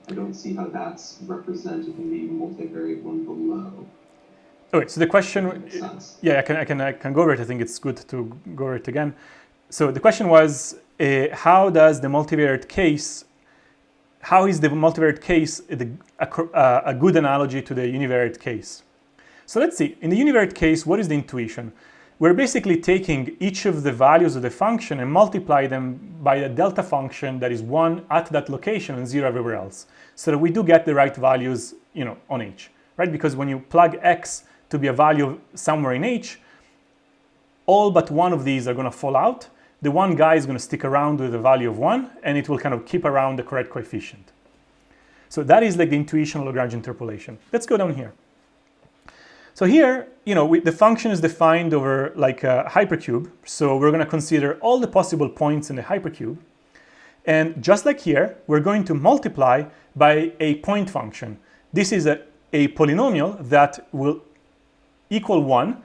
I don't see how that's represented in the multivariate one below. Okay, so the question, yeah, I can go over it. I think it's good to go over it again. So the question was, how is the multivariate case a good analogy to the univariate case? So let's see, in the univariate case, what is the intuition? We're basically taking each of the values of the function and multiply them by a delta function that is 1 at that location and 0 everywhere else, so that we do get the right values, you know, on h, right? Because when you plug x to be a value somewhere in h, all but one of these are going to fall out, the one guy is going to stick around with a value of 1, and it will kind of keep around the correct coefficient. So that is like the intuition of Lagrange interpolation. Let's go down here. So here, the function is defined over like a hypercube. So we're going to consider all the possible points in the hypercube. And just like here, we're going to multiply by a point function. This is a polynomial that will equal 1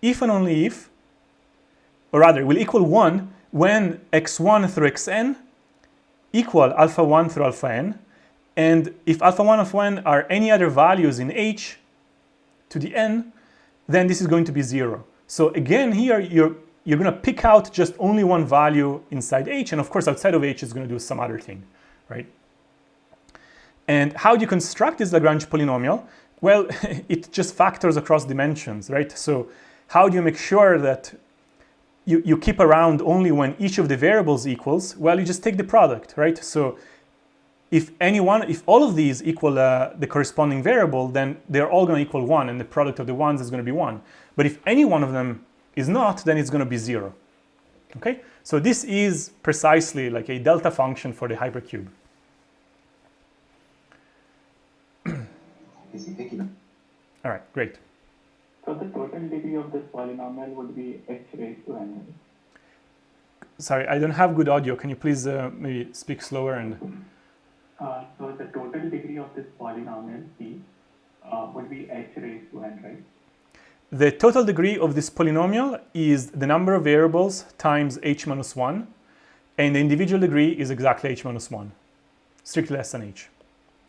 if and only if, or rather, will equal 1 when x1 through xn equal alpha 1 through alpha n. And if alpha 1, alpha n are any other values in h to the n, then this is going to be 0. So again, here you're going to pick out just only one value inside h, and of course outside of h is going to do some other thing, right? And how do you construct this Lagrange polynomial? Well, it just factors across dimensions, right? So how do you make sure that you keep around only when each of the variables equals? Well, you just take the product, right? So if all of these equal the corresponding variable, then they're all going to equal 1, and the product of the ones is going to be 1. But if any one of them is not, then it's going to be 0. Okay? So this is precisely like a delta function for the hypercube. Thank you. All right, great. So the total degree of this polynomial would be h raised to n. Sorry, I don't have good audio. Can you please maybe speak slower? And So the total degree of this polynomial p would be h raised to n, right? the total degree of this polynomial is the number of variables times h minus 1, and the individual degree is exactly h minus 1, strictly less than h.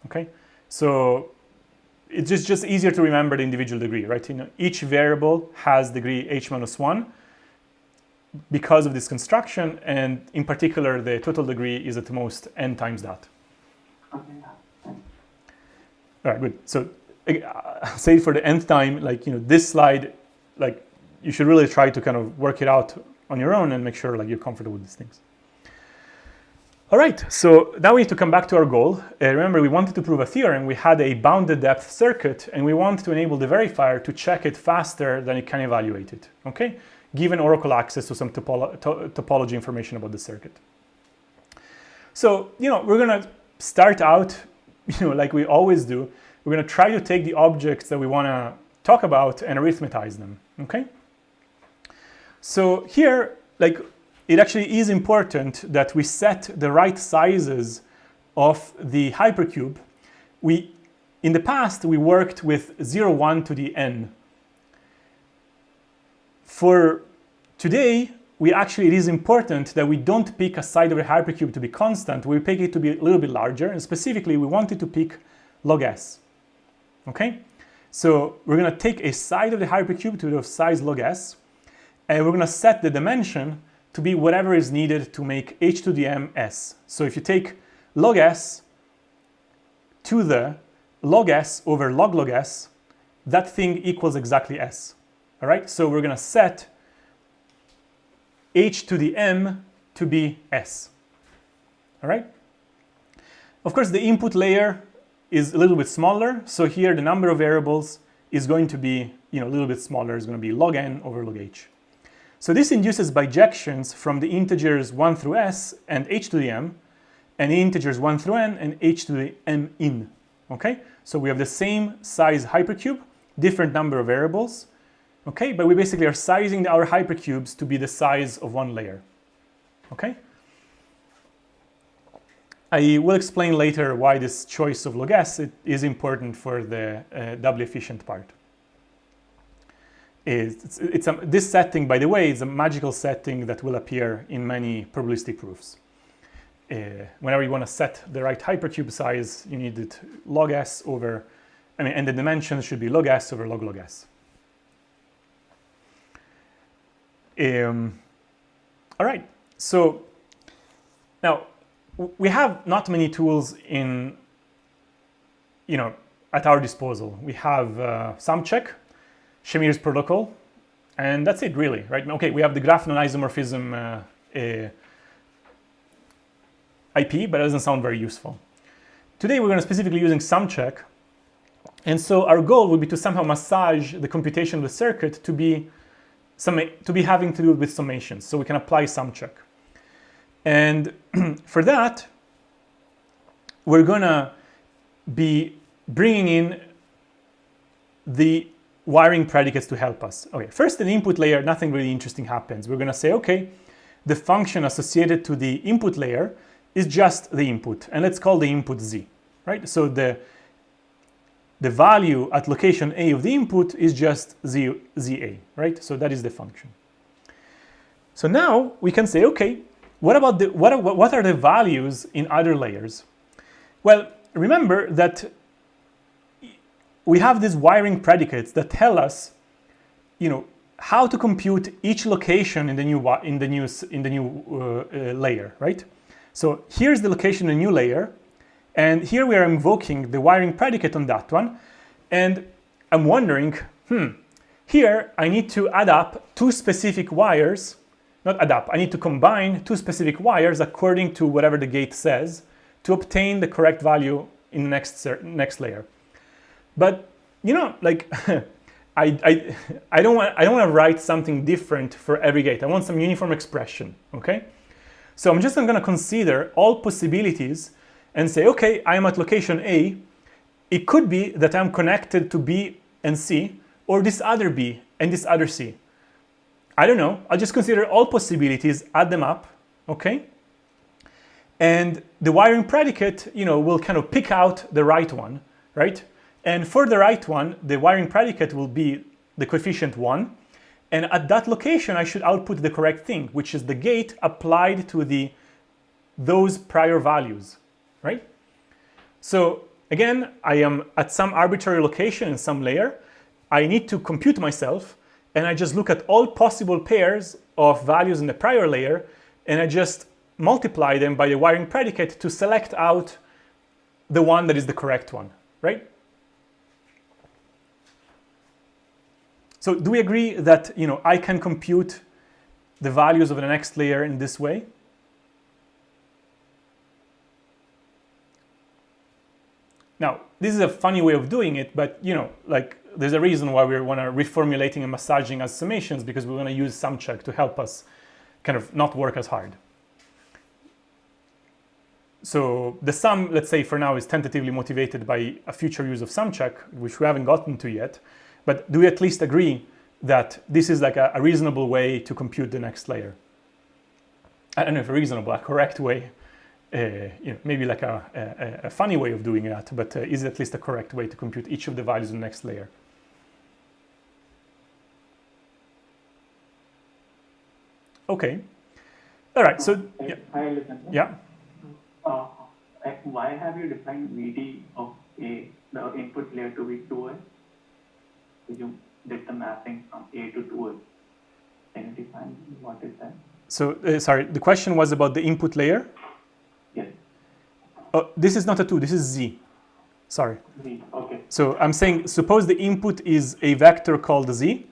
Okay, so it's just easier to remember the individual degree, right? Each variable has degree h minus 1 because of this construction, and in particular, the total degree is at most n times that. Okay. All right, good. So say for the nth time, this slide, you should really try to kind of work it out on your own and make sure you're comfortable with these things. All right, so now we need to come back to our goal. Remember, we wanted to prove a theorem. We had a bounded depth circuit, and we want to enable the verifier to check it faster than it can evaluate it, okay? Given Oracle access to some topology information about the circuit. So, we're gonna start out, like we always do. We're gonna try to take the objects that we wanna talk about and arithmetize them, okay? So here, it actually is important that we set the right sizes of the hypercube. In the past, we worked with 0, 1 to the n. For today, it is important that we don't pick a side of the hypercube to be constant. We pick it to be a little bit larger, and specifically, we wanted to pick log s. Okay? So we're gonna take a side of the hypercube to the size log s, and we're gonna set the dimension to be whatever is needed to make h to the m s. So if you take log s to the log s over log s, that thing equals exactly s. All right, so we're gonna set h to the m to be s. All right? Of course, the input layer is a little bit smaller, so here the number of variables is going to be a little bit smaller. It's going to be log n over log h. So this induces bijections from the integers 1 through s and h to the m, and the integers 1 through n and h to the m in. Okay, so we have the same size hypercube, different number of variables. Okay, but we basically are sizing our hypercubes to be the size of one layer. Okay. I will explain later why this choice of log s is important for the doubly efficient part. This setting, by the way, is a magical setting that will appear in many probabilistic proofs. Whenever you want to set the right hypercube size, you need it log s over, and the dimensions should be log s over log s. All right, so now we have not many tools at our disposal. We have SumCheck, Shamir's protocol, and that's it really, right? Okay, we have the graph non-isomorphism IP, but it doesn't sound very useful. Today we're going to specifically using SumCheck, and so our goal would be to somehow massage the computation of the circuit to be to be having to do with summations, so we can apply sum check. And for that, we're gonna be bringing in the wiring predicates to help us. Okay, first in the input layer, nothing really interesting happens. We're gonna say, okay, the function associated to the input layer is just the input, and let's call the input z, right? So the value at location A of the input is just za, right? So that is the function. So now we can say, okay, what about what are the values in other layers? Well, remember that we have these wiring predicates that tell us, how to compute each location in the new layer, right? So here's the location in the new layer, and here we are invoking the wiring predicate on that one, and I'm wondering, here I need to add up two specific wires, not add up, I need to combine two specific wires according to whatever the gate says to obtain the correct value in the next layer. But I don't want to write something different for every gate. I want some uniform expression, okay? So I'm going to consider all possibilities and say, okay, I'm at location A. It could be that I'm connected to B and C, or this other B and this other C. I don't know. I'll just consider all possibilities, add them up, okay? And the wiring predicate, will kind of pick out the right one, right? And for the right one, the wiring predicate will be the coefficient 1. And at that location, I should output the correct thing, which is the gate applied to those prior values, right? So again, I am at some arbitrary location in some layer. I need to compute myself, and I just look at all possible pairs of values in the prior layer, and I just multiply them by the wiring predicate to select out the one that is the correct one, right? So do we agree that I can compute the values of the next layer in this way? Now, this is a funny way of doing it, but there's a reason why we want to reformulating and massaging as summations, because we want to use sum check to help us kind of not work as hard. So the sum, let's say for now, is tentatively motivated by a future use of sum check, which we haven't gotten to yet. But do we at least agree that this is like a reasonable way to compute the next layer? I don't know if reasonable, a correct way, maybe like a funny way of doing that, but is it at least a correct way to compute each of the values in the next layer? Okay. All right, so, yeah. Hi, listen. Yeah. Why have you defined VD of the input layer to be 2i? You did the mapping from A to 2i. Can you define what is that? So, sorry, the question was about the input layer? Yes. Oh, this is not a 2, this is Z. Sorry. Z, okay. So I'm saying, suppose the input is a vector called Z,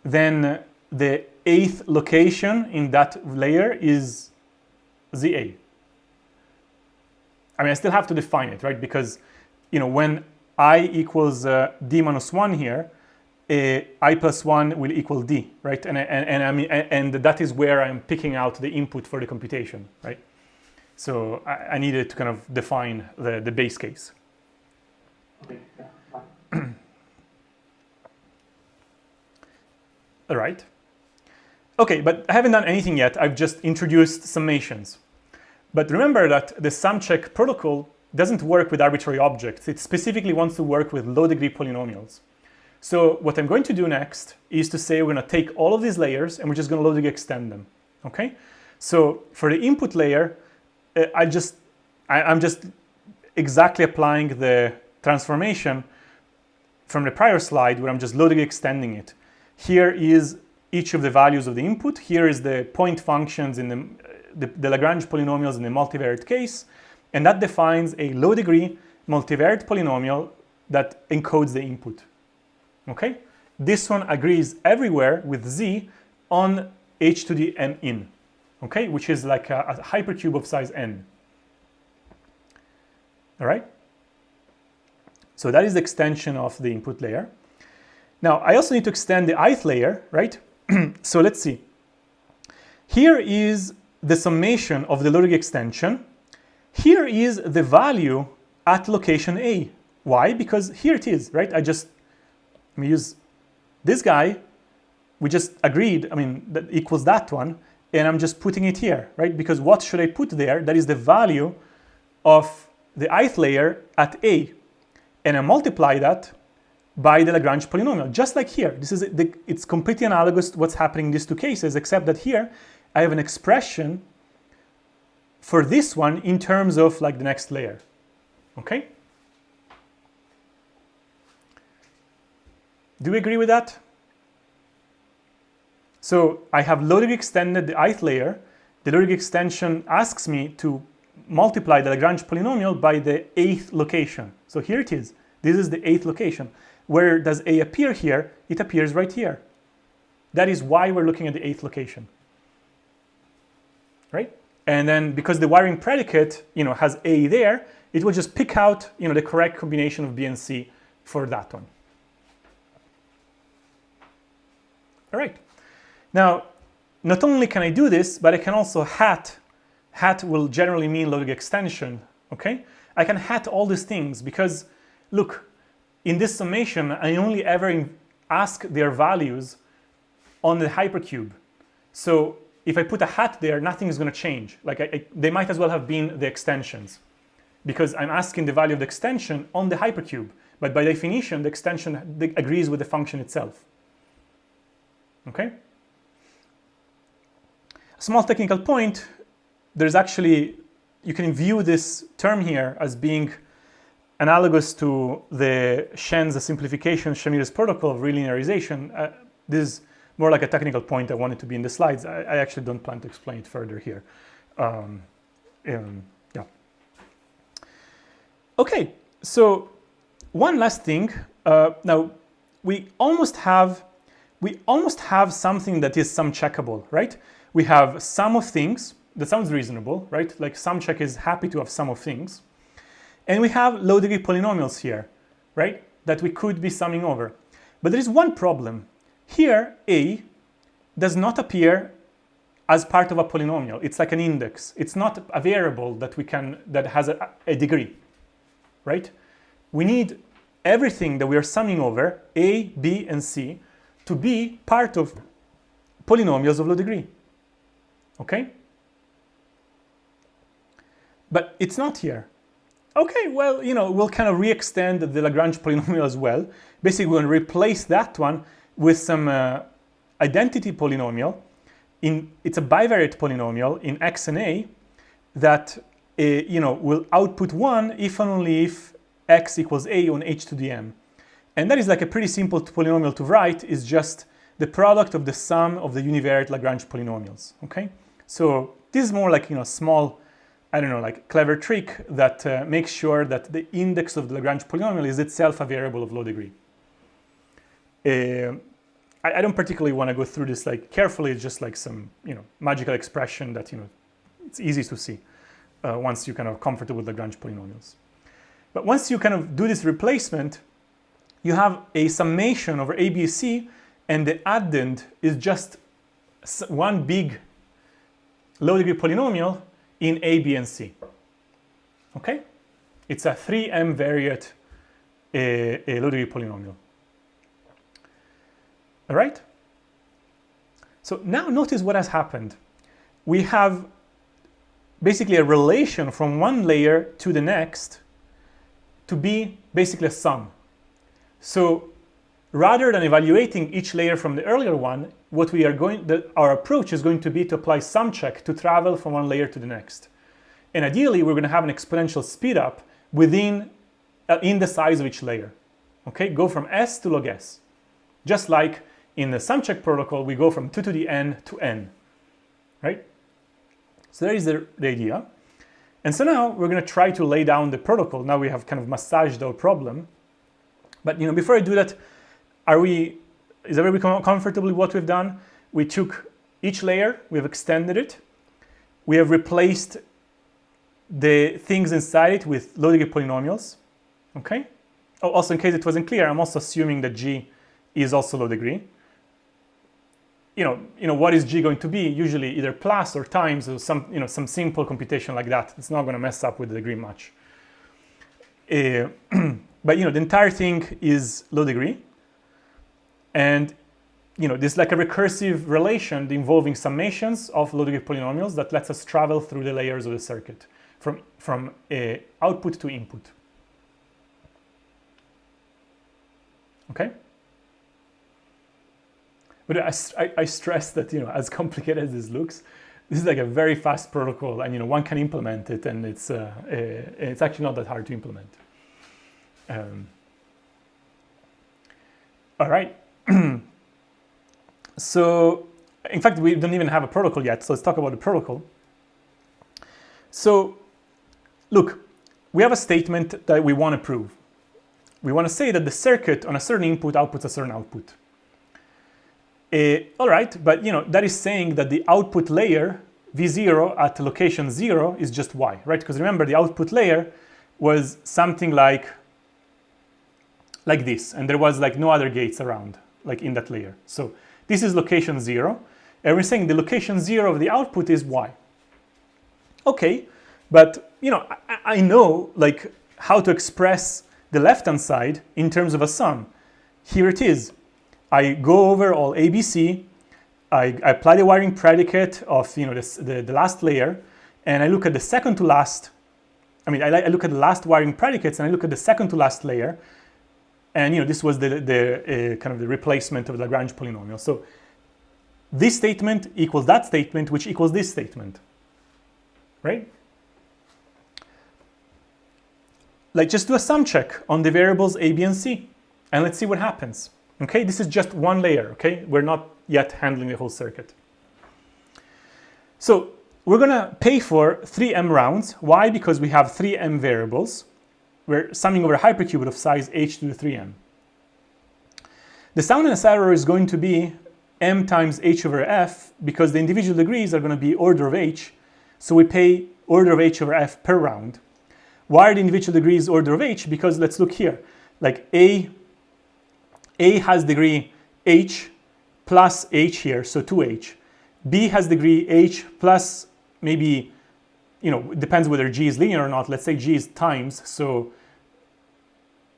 then the 8th location in that layer is ZA. I mean, I still have to define it, right? Because, when I equals D minus 1 here, I plus 1 will equal D, right? And that is where I'm picking out the input for the computation, right? So I needed to kind of define the base case. Okay, yeah, fine. All right. Okay, but I haven't done anything yet. I've just introduced summations. But remember that the sum check protocol doesn't work with arbitrary objects. It specifically wants to work with low-degree polynomials. So what I'm going to do next is to say we're going to take all of these layers and we're just going to low-degree extend them. Okay? So for the input layer, I'm just exactly applying the transformation from the prior slide where I'm just low-degree extending it. Here is each of the values of the input. Here is the point functions in the Lagrange polynomials in the multivariate case, and that defines a low-degree multivariate polynomial that encodes the input. Okay? This one agrees everywhere with Z on h to the n in, okay? Which is like a hypercube of size n. All right? So that is the extension of the input layer. Now, I also need to extend the ith layer, right? So let's see. Here is the summation of the low degree extension. Here is the value at location A. Why? Because here it is, right? Let me use this guy. We just agreed, that equals that one, and I'm just putting it here, right? Because what should I put there? That is the value of the ith layer at A. And I multiply that by the Lagrange polynomial, just like here. It's completely analogous to what's happening in these two cases, except that here I have an expression for this one in terms of like the next layer, okay? Do we agree with that? So I have low degree extended the ith layer. The low degree extension asks me to multiply the Lagrange polynomial by the 8th location. So here it is. This is the 8th location. Where does A appear here? It appears right here. That is why we're looking at the 8th location, right? And then because the wiring predicate, has A there, it will just pick out, the correct combination of B and C for that one. All right. Now, not only can I do this, but I can also hat. Hat will generally mean low degree extension, okay? I can hat all these things because, look, in this summation, I only ever ask their values on the hypercube. So if I put a hat there, nothing is going to change. They might as well have been the extensions because I'm asking the value of the extension on the hypercube. But by definition, the extension agrees with the function itself. Okay? A small technical point, there's actually, you can view this term here as being analogous to the Shen's simplification, Shamir's protocol of relinearization. This is more like a technical point I wanted to be in the slides. I actually don't plan to explain it further here. Yeah. Okay, so one last thing. Now, we almost have something that is sum checkable, right? We have sum of things. That sounds reasonable, right? Like sum check is happy to have sum of things. And we have low degree polynomials here, right? That we could be summing over. But there is one problem. Here, A does not appear as part of a polynomial. It's like an index. It's not a variable that has a degree, right? We need everything that we are summing over, A, B, and C, to be part of polynomials of low degree, okay? But it's not here. Okay, well, we'll kind of re-extend the Lagrange polynomial as well. Basically, we're going to replace that one with some identity polynomial. It's a bivariate polynomial in X and A that will output 1 if and only if X equals A on H to the M. And that is like a pretty simple polynomial to write. It's just the product of the sum of the univariate Lagrange polynomials, okay? So this is more like, small, like clever trick that makes sure that the index of the Lagrange polynomial is itself a variable of low degree. I don't particularly want to go through this like carefully. It's just like some, magical expression that, it's easy to see once you kind of comfortable with Lagrange polynomials. But once you kind of do this replacement, you have a summation over A, B, C, and the addend is just one big low degree polynomial in A, B, and C. Okay? It's a 3M variate a low degree polynomial. All right? So now notice what has happened. We have basically a relation from one layer to the next to be basically a sum. So rather than evaluating each layer from the earlier one, our approach is going to be to apply sum check to travel from one layer to the next. And ideally, we're going to have an exponential speed up in the size of each layer. Okay, go from S to log S. Just like in the sum check protocol, we go from 2 to the N to N, right? So there is the idea. And so now we're going to try to lay down the protocol. Now we have kind of massaged our problem. But before I do that, is everybody comfortable with what we've done? We took each layer, we have extended it, we have replaced the things inside it with low degree polynomials. Okay? Oh, also in case it wasn't clear, I'm also assuming that G is also low degree. what is G going to be? Usually either plus or times or some simple computation like that. It's not going to mess up with the degree much. But the entire thing is low degree, and there's like a recursive relation involving summations of low degree polynomials that lets us travel through the layers of the circuit from output to input. Okay. But I stress that as complicated as this looks, this is like a very fast protocol, and one can implement it, and it's actually not that hard to implement. All right. So, in fact, we don't even have a protocol yet. So let's talk about the protocol. So, look, we have a statement that we want to prove. We want to say that the circuit on a certain input outputs a certain output. All right, but that is saying that the output layer V0 at location 0 is just Y, right? Because remember, the output layer was something like this, and there was like no other gates around, like in that layer. So this is location 0, and we're saying the location 0 of the output is Y. Okay, but I know like how to express the left-hand side in terms of a sum. Here it is. I go over all ABC, I apply the wiring predicate of the last layer, and I look at the second to last. I look at the last wiring predicates, and I look at the second to last layer, and this was the kind of the replacement of the Lagrange polynomial. So this statement equals that statement, which equals this statement, right? Like just do a sum check on the variables A, B, and C, and let's see what happens. Okay, this is just one layer, okay? We're not yet handling the whole circuit. So we're gonna pay for 3m rounds. Why? Because we have 3m variables. We're summing over a hypercube of size h to the 3m. The soundness error is going to be m times h over f because the individual degrees are gonna be order of h. So we pay order of h over f per round. Why are the individual degrees order of h? Because let's look here, like A has degree h plus h here, so 2h. B has degree h plus maybe, it depends whether G is linear or not. Let's say G is times, so,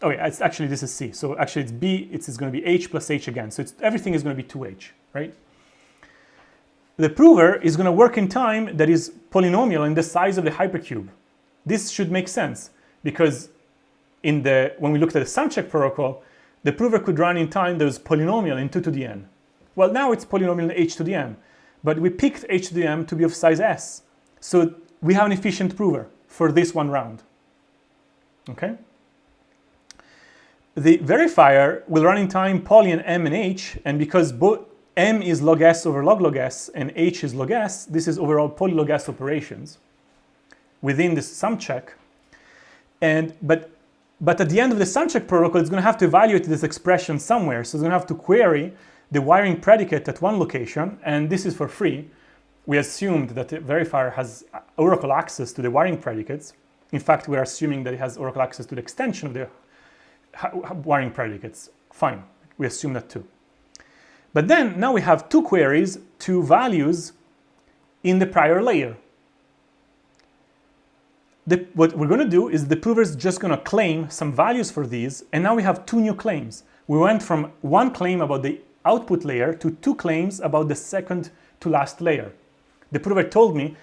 okay, it's actually, this is C. So actually it's B, it's going to be h plus h again. So everything is going to be 2h, right? The prover is going to work in time that is polynomial in the size of the hypercube. This should make sense because when we looked at the sum check protocol, the prover could run in time that was polynomial in 2 to the n. Well, now it's polynomial in h to the m, but we picked h to the m to be of size s. So we have an efficient prover for this one round, okay? The verifier will run in time poly in m and h, and because both m is log s over log s and h is log s, this is overall polylog s operations within this sum check. But at the end of the sum check protocol, it's going to have to evaluate this expression somewhere. So it's going to have to query the wiring predicate at one location, and this is for free. We assumed that the verifier has Oracle access to the wiring predicates. In fact, we're assuming that it has Oracle access to the extension of the wiring predicates. Fine, we assume that too. But then now we have two queries, two values in the prior layer. What we're going to do is the prover is just going to claim some values for these, and now we have two new claims. We went from one claim about the output layer to two claims about the second to last layer. The prover told me,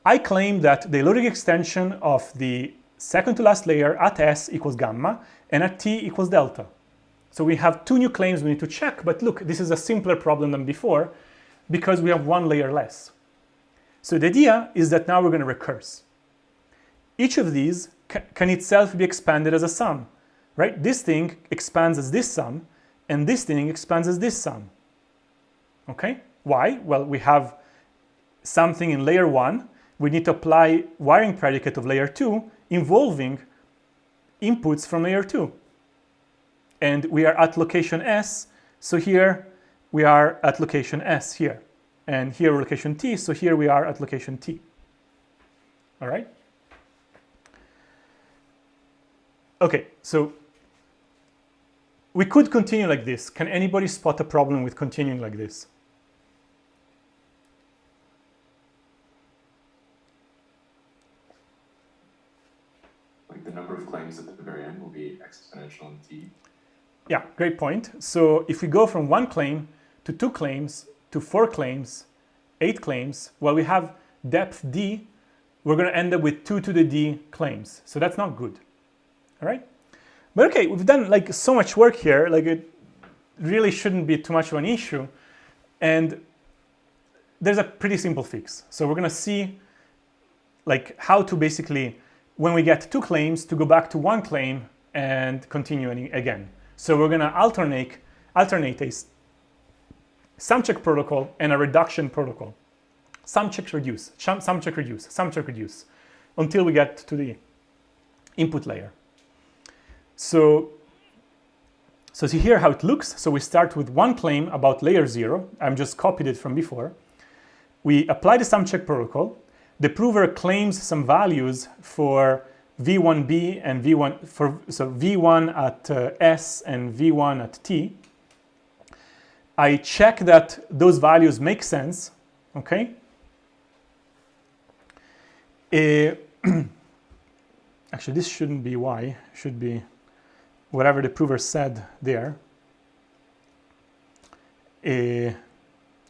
I claim that the logic extension of the second to last layer at S equals gamma and at T equals delta. So we have two new claims we need to check, but look, this is a simpler problem than before because we have one layer less. So the idea is that now we're going to recurse. Each of these can itself be expanded as a sum, right? This thing expands as this sum, and this thing expands as this sum. Okay? Why? Well, we have something in layer 1. We need to apply wiring predicate of layer 2 involving inputs from layer 2. And we are at location S, so here we are at location S here. And here we're location T, so here we are at location T. All right? Okay, so we could continue like this. Can anybody spot a problem with continuing like this? Yeah, great point. So if we go from 1 claim to 2 claims to 4 claims, 8 claims, well, we have depth d, we're going to end up with 2 to the d claims. So that's not good. All right? But okay, we've done like so much work here, like it really shouldn't be too much of an issue. And there's a pretty simple fix. So we're going to see like how to basically, when we get 2 claims, to go back to 1 claim and continue again. So we're going to alternate a sum check protocol and a reduction protocol. Sum check reduce, sum check reduce, sum check reduce, until we get to the input layer. So see here how it looks. So we start with 1 claim about layer 0. I'm just copied it from before. We apply the sum check protocol. The prover claims some values for v1b and v1 so v1 at s and v1 at t. I check that those values make sense. Okay. Actually, this shouldn't be y. It should be whatever the prover said there. Okay,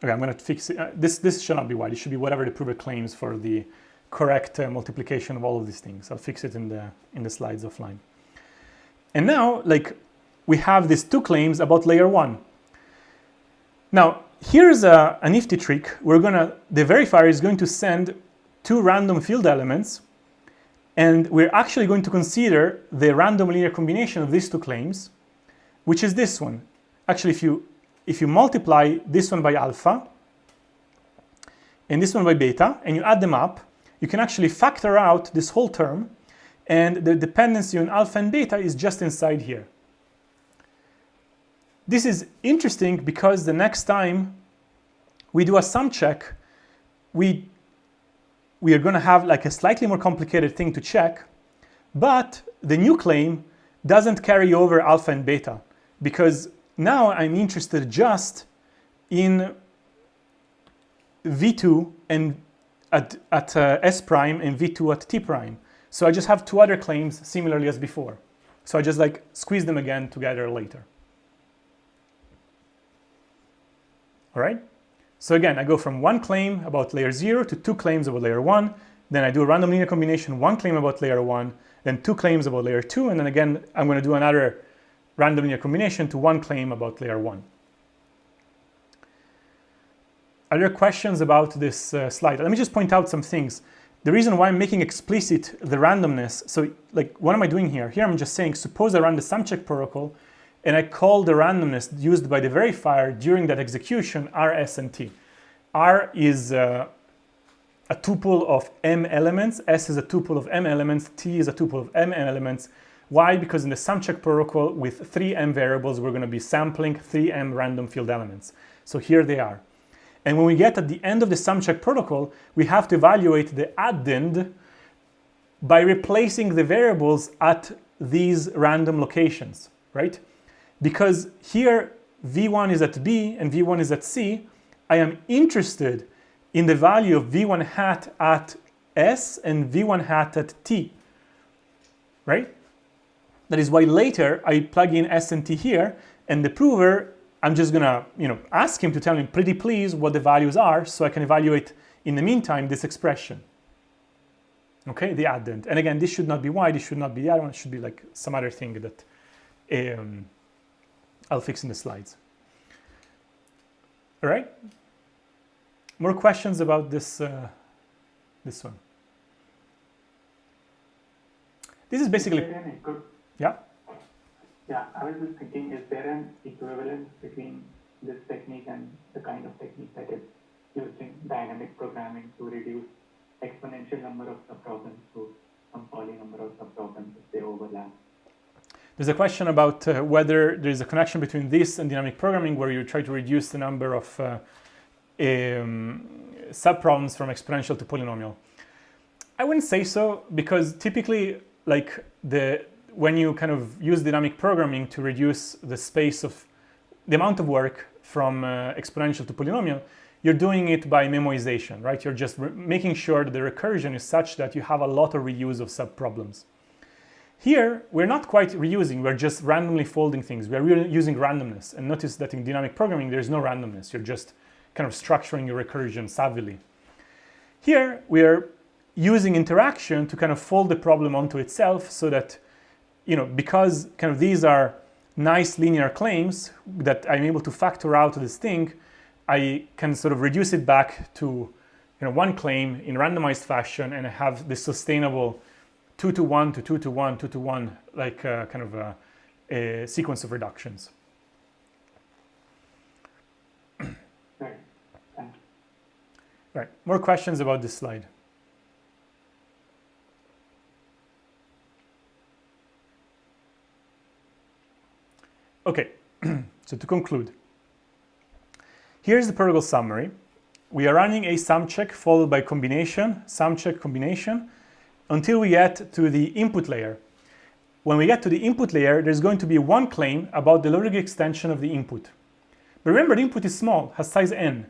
I'm going to fix it. This should not be y. This should be whatever the prover claims for the correct multiplication of all of these things. I'll fix it in the slides offline. And now, like, we have these 2 claims about layer 1. Now, here's a nifty trick. The verifier is going to send 2 random field elements, and we're actually going to consider the random linear combination of these 2 claims, which is this one. Actually, if you multiply this one by alpha and this one by beta, and you add them up, you can actually factor out this whole term, and the dependency on alpha and beta is just inside here. This is interesting because the next time we do a sum check, we are going to have like a slightly more complicated thing to check, but the new claim doesn't carry over alpha and beta, because now I'm interested just in v2 and at s prime and v2 at t prime. So I just have 2 other claims similarly as before. So I just like squeeze them again together later. All right? So again, I go from 1 claim about layer 0 to 2 claims about layer 1. Then I do a random linear combination, 1 claim about layer 1, then 2 claims about layer 2, and then again, I'm going to do another random linear combination to 1 claim about layer 1. Are there questions about this slide? Let me just point out some things. The reason why I'm making explicit the randomness, so like, what am I doing here? Here I'm just saying, suppose I run the sum check protocol and I call the randomness used by the verifier during that execution R, S, and T. R is a tuple of m elements, S is a tuple of m elements, T is a tuple of m elements. Why? Because in the sum check protocol with 3 m variables, we're going to be sampling 3 m random field elements. So here they are. And when we get at the end of the sum check protocol, we have to evaluate the addend by replacing the variables at these random locations, right? Because here v1 is at b and v1 is at c, I am interested in the value of v1 hat at s and v1 hat at t, right? That is why later I plug in s and t here, and the prover, I'm just gonna ask him to tell me pretty please what the values are so I can evaluate in the meantime this expression. Okay, the addend. And again, this should not be y, this should not be the other one, it should be like some other thing that I'll fix in the slides. All right? More questions about this this one? This is basically, yeah? Yeah, I was just thinking, is there an equivalence between this technique and the kind of technique that is used in dynamic programming to reduce exponential number of subproblems to some poly number of subproblems if they overlap? There's a question about whether there's a connection between this and dynamic programming where you try to reduce the number of subproblems from exponential to polynomial. I wouldn't say so, because typically, like when you kind of use dynamic programming to reduce the space of the amount of work from exponential to polynomial, you're doing it by memoization, right? You're just making sure that the recursion is such that you have a lot of reuse of subproblems. Here, we're not quite reusing, we're just randomly folding things. We're using randomness. And notice that in dynamic programming, there's no randomness. You're just kind of structuring your recursion savvily. Here, we are using interaction to kind of fold the problem onto itself so that, because kind of these are nice linear claims that I'm able to factor out this thing, I can sort of reduce it back to one claim in randomized fashion, and I have this sustainable 2 to 1 to 2 to 1, 2 to 1, like kind of a sequence of reductions. Right. Thank you. Right. More questions about this slide? Okay, so to conclude, here's the protocol summary. We are running a sum check followed by combination, sum check, combination, until we get to the input layer. When we get to the input layer, there's going to be one claim about the logic extension of the input. But remember, the input is small, has size n,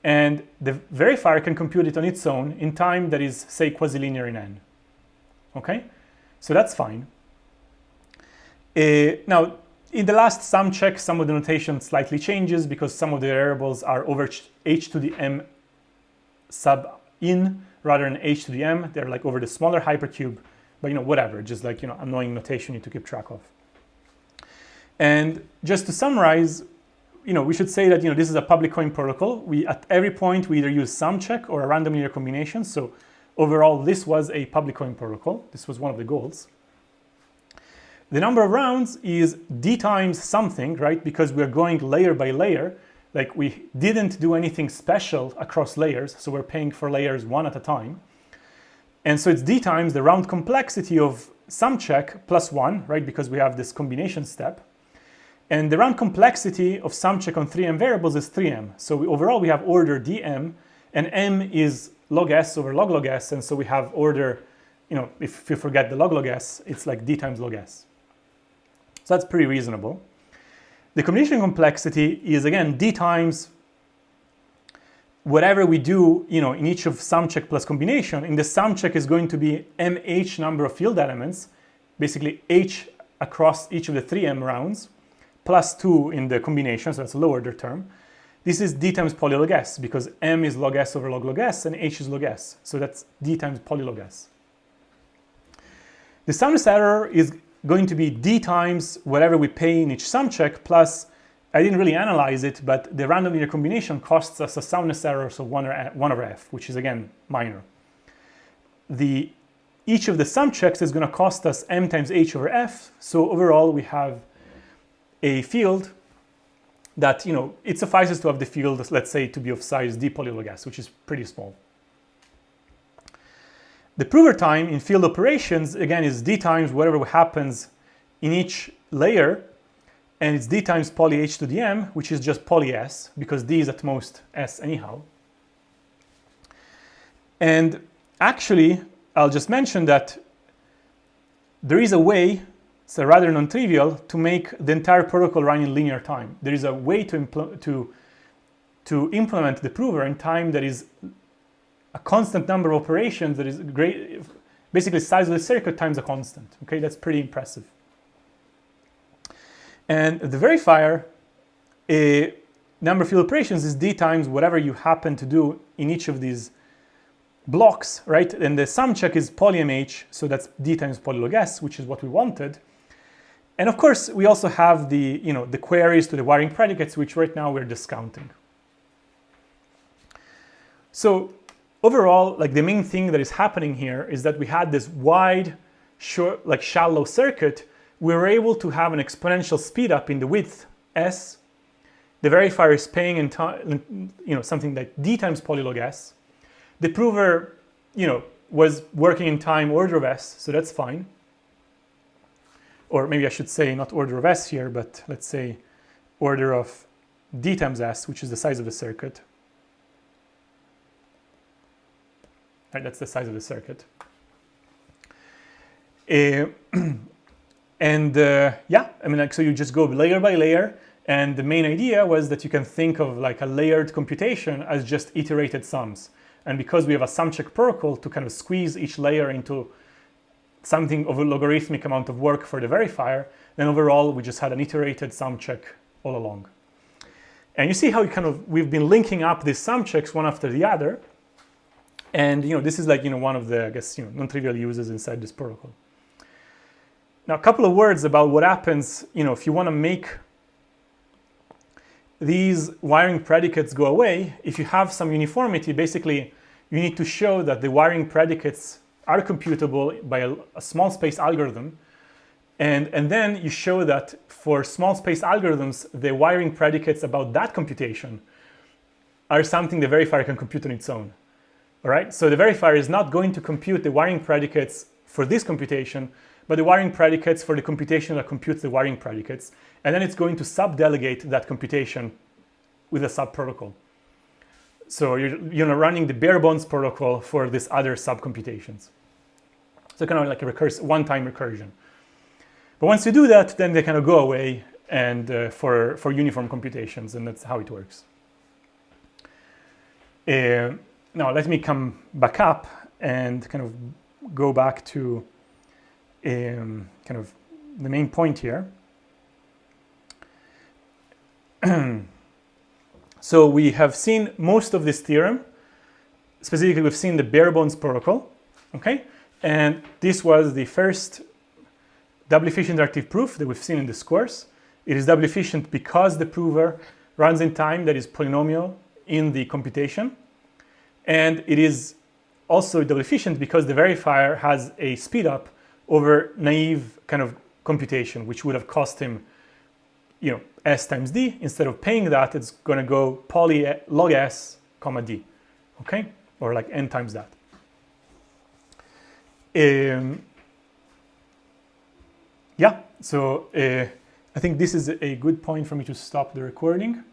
and the verifier can compute it on its own in time that is, say, quasi-linear in n. Okay, so that's fine. Now, in the last sum check, some of the notation slightly changes because some of the variables are over h to the m sub in rather than h to the m. They're like over the smaller hypercube, but whatever, just like annoying notation you need to keep track of. And just to summarize, we should say that this is a public coin protocol. We at every point we either use sum check or a random linear combination. So overall, this was a public coin protocol. This was one of the goals. The number of rounds is d times something, right? Because we're going layer by layer. Like we didn't do anything special across layers, so we're paying for layers one at a time. And so it's d times the round complexity of sum check plus 1, right? Because we have this combination step. And the round complexity of sum check on 3m variables is 3m. So overall we have order dm, and m is log s over log s, and so we have order, if you forget the log s, it's like d times log s. So that's pretty reasonable. The combination complexity is again d times whatever we do, in each of sum check plus combination. In the sum check is going to be mh number of field elements, basically h across each of the 3m rounds, plus 2 in the combination, so that's a lower order term. This is d times polylog s because m is log s over log s and h is log s, so that's d times polylog s. The soundness error is going to be d times whatever we pay in each sum check plus, I didn't really analyze it, but the random linear combination costs us a soundness error of 1 over f, which is again minor. Each of the sum checks is going to cost us m times h over f, so overall we have a field that, it suffices to have the field, let's say, to be of size d polylog s, which is pretty small. The prover time in field operations, again, is d times whatever happens in each layer, and it's d times poly h to the m, which is just poly s, because d is at most s anyhow. And actually, I'll just mention that there is a way, it's a rather non-trivial, to make the entire protocol run in linear time. There is a way to implement the prover in time that is a constant number of operations that is great, basically size of the circuit times a constant. Okay, that's pretty impressive. And the verifier, number of field operations is d times whatever you happen to do in each of these blocks, right? And the sum check is poly mh, so that's d times polylog s, which is what we wanted. And of course, we also have the, the queries to the wiring predicates, which right now we're discounting. So overall, like the main thing that is happening here is that we had this wide, short, like shallow circuit. We were able to have an exponential speed up in the width s. The verifier is paying in time, something like d times polylog s. The prover, was working in time order of s, so that's fine. Or maybe I should say not order of s here, but let's say order of d times s, which is the size of the circuit. Right, that's the size of the circuit. Yeah, I mean, so you just go layer by layer, and the main idea was that you can think of like a layered computation as just iterated sums. And because we have a sum check protocol to kind of squeeze each layer into something of a logarithmic amount of work for the verifier, then overall we just had an iterated sum check all along. And you see how we've been linking up these sum checks one after the other. And this is like one of the, I guess, non-trivial uses inside this protocol. Now, a couple of words about what happens, if you want to make these wiring predicates go away. If you have some uniformity, basically you need to show that the wiring predicates are computable by a small space algorithm. And then you show that for small space algorithms, the wiring predicates about that computation are something the verifier can compute on its own. All right, so the verifier is not going to compute the wiring predicates for this computation, but the wiring predicates for the computation that computes the wiring predicates. And then it's going to sub-delegate that computation with a sub-protocol. So you're running the bare bones protocol for this other sub-computations. So kind of like a one-time recursion. But once you do that, then they kind of go away and for uniform computations, and that's how it works. Now let me come back up and kind of go back to kind of the main point here. So we have seen most of this theorem. Specifically, we've seen the bare bones protocol, okay? And this was the first doubly efficient interactive proof that we've seen in this course. It is doubly efficient because the prover runs in time that is polynomial in the computation. And it is also doubly efficient because the verifier has a speed up over naive kind of computation, which would have cost him, s times d. Instead of paying that, it's going to go poly log s comma d, okay? Or like n times that. Yeah, so I think this is a good point for me to stop the recording.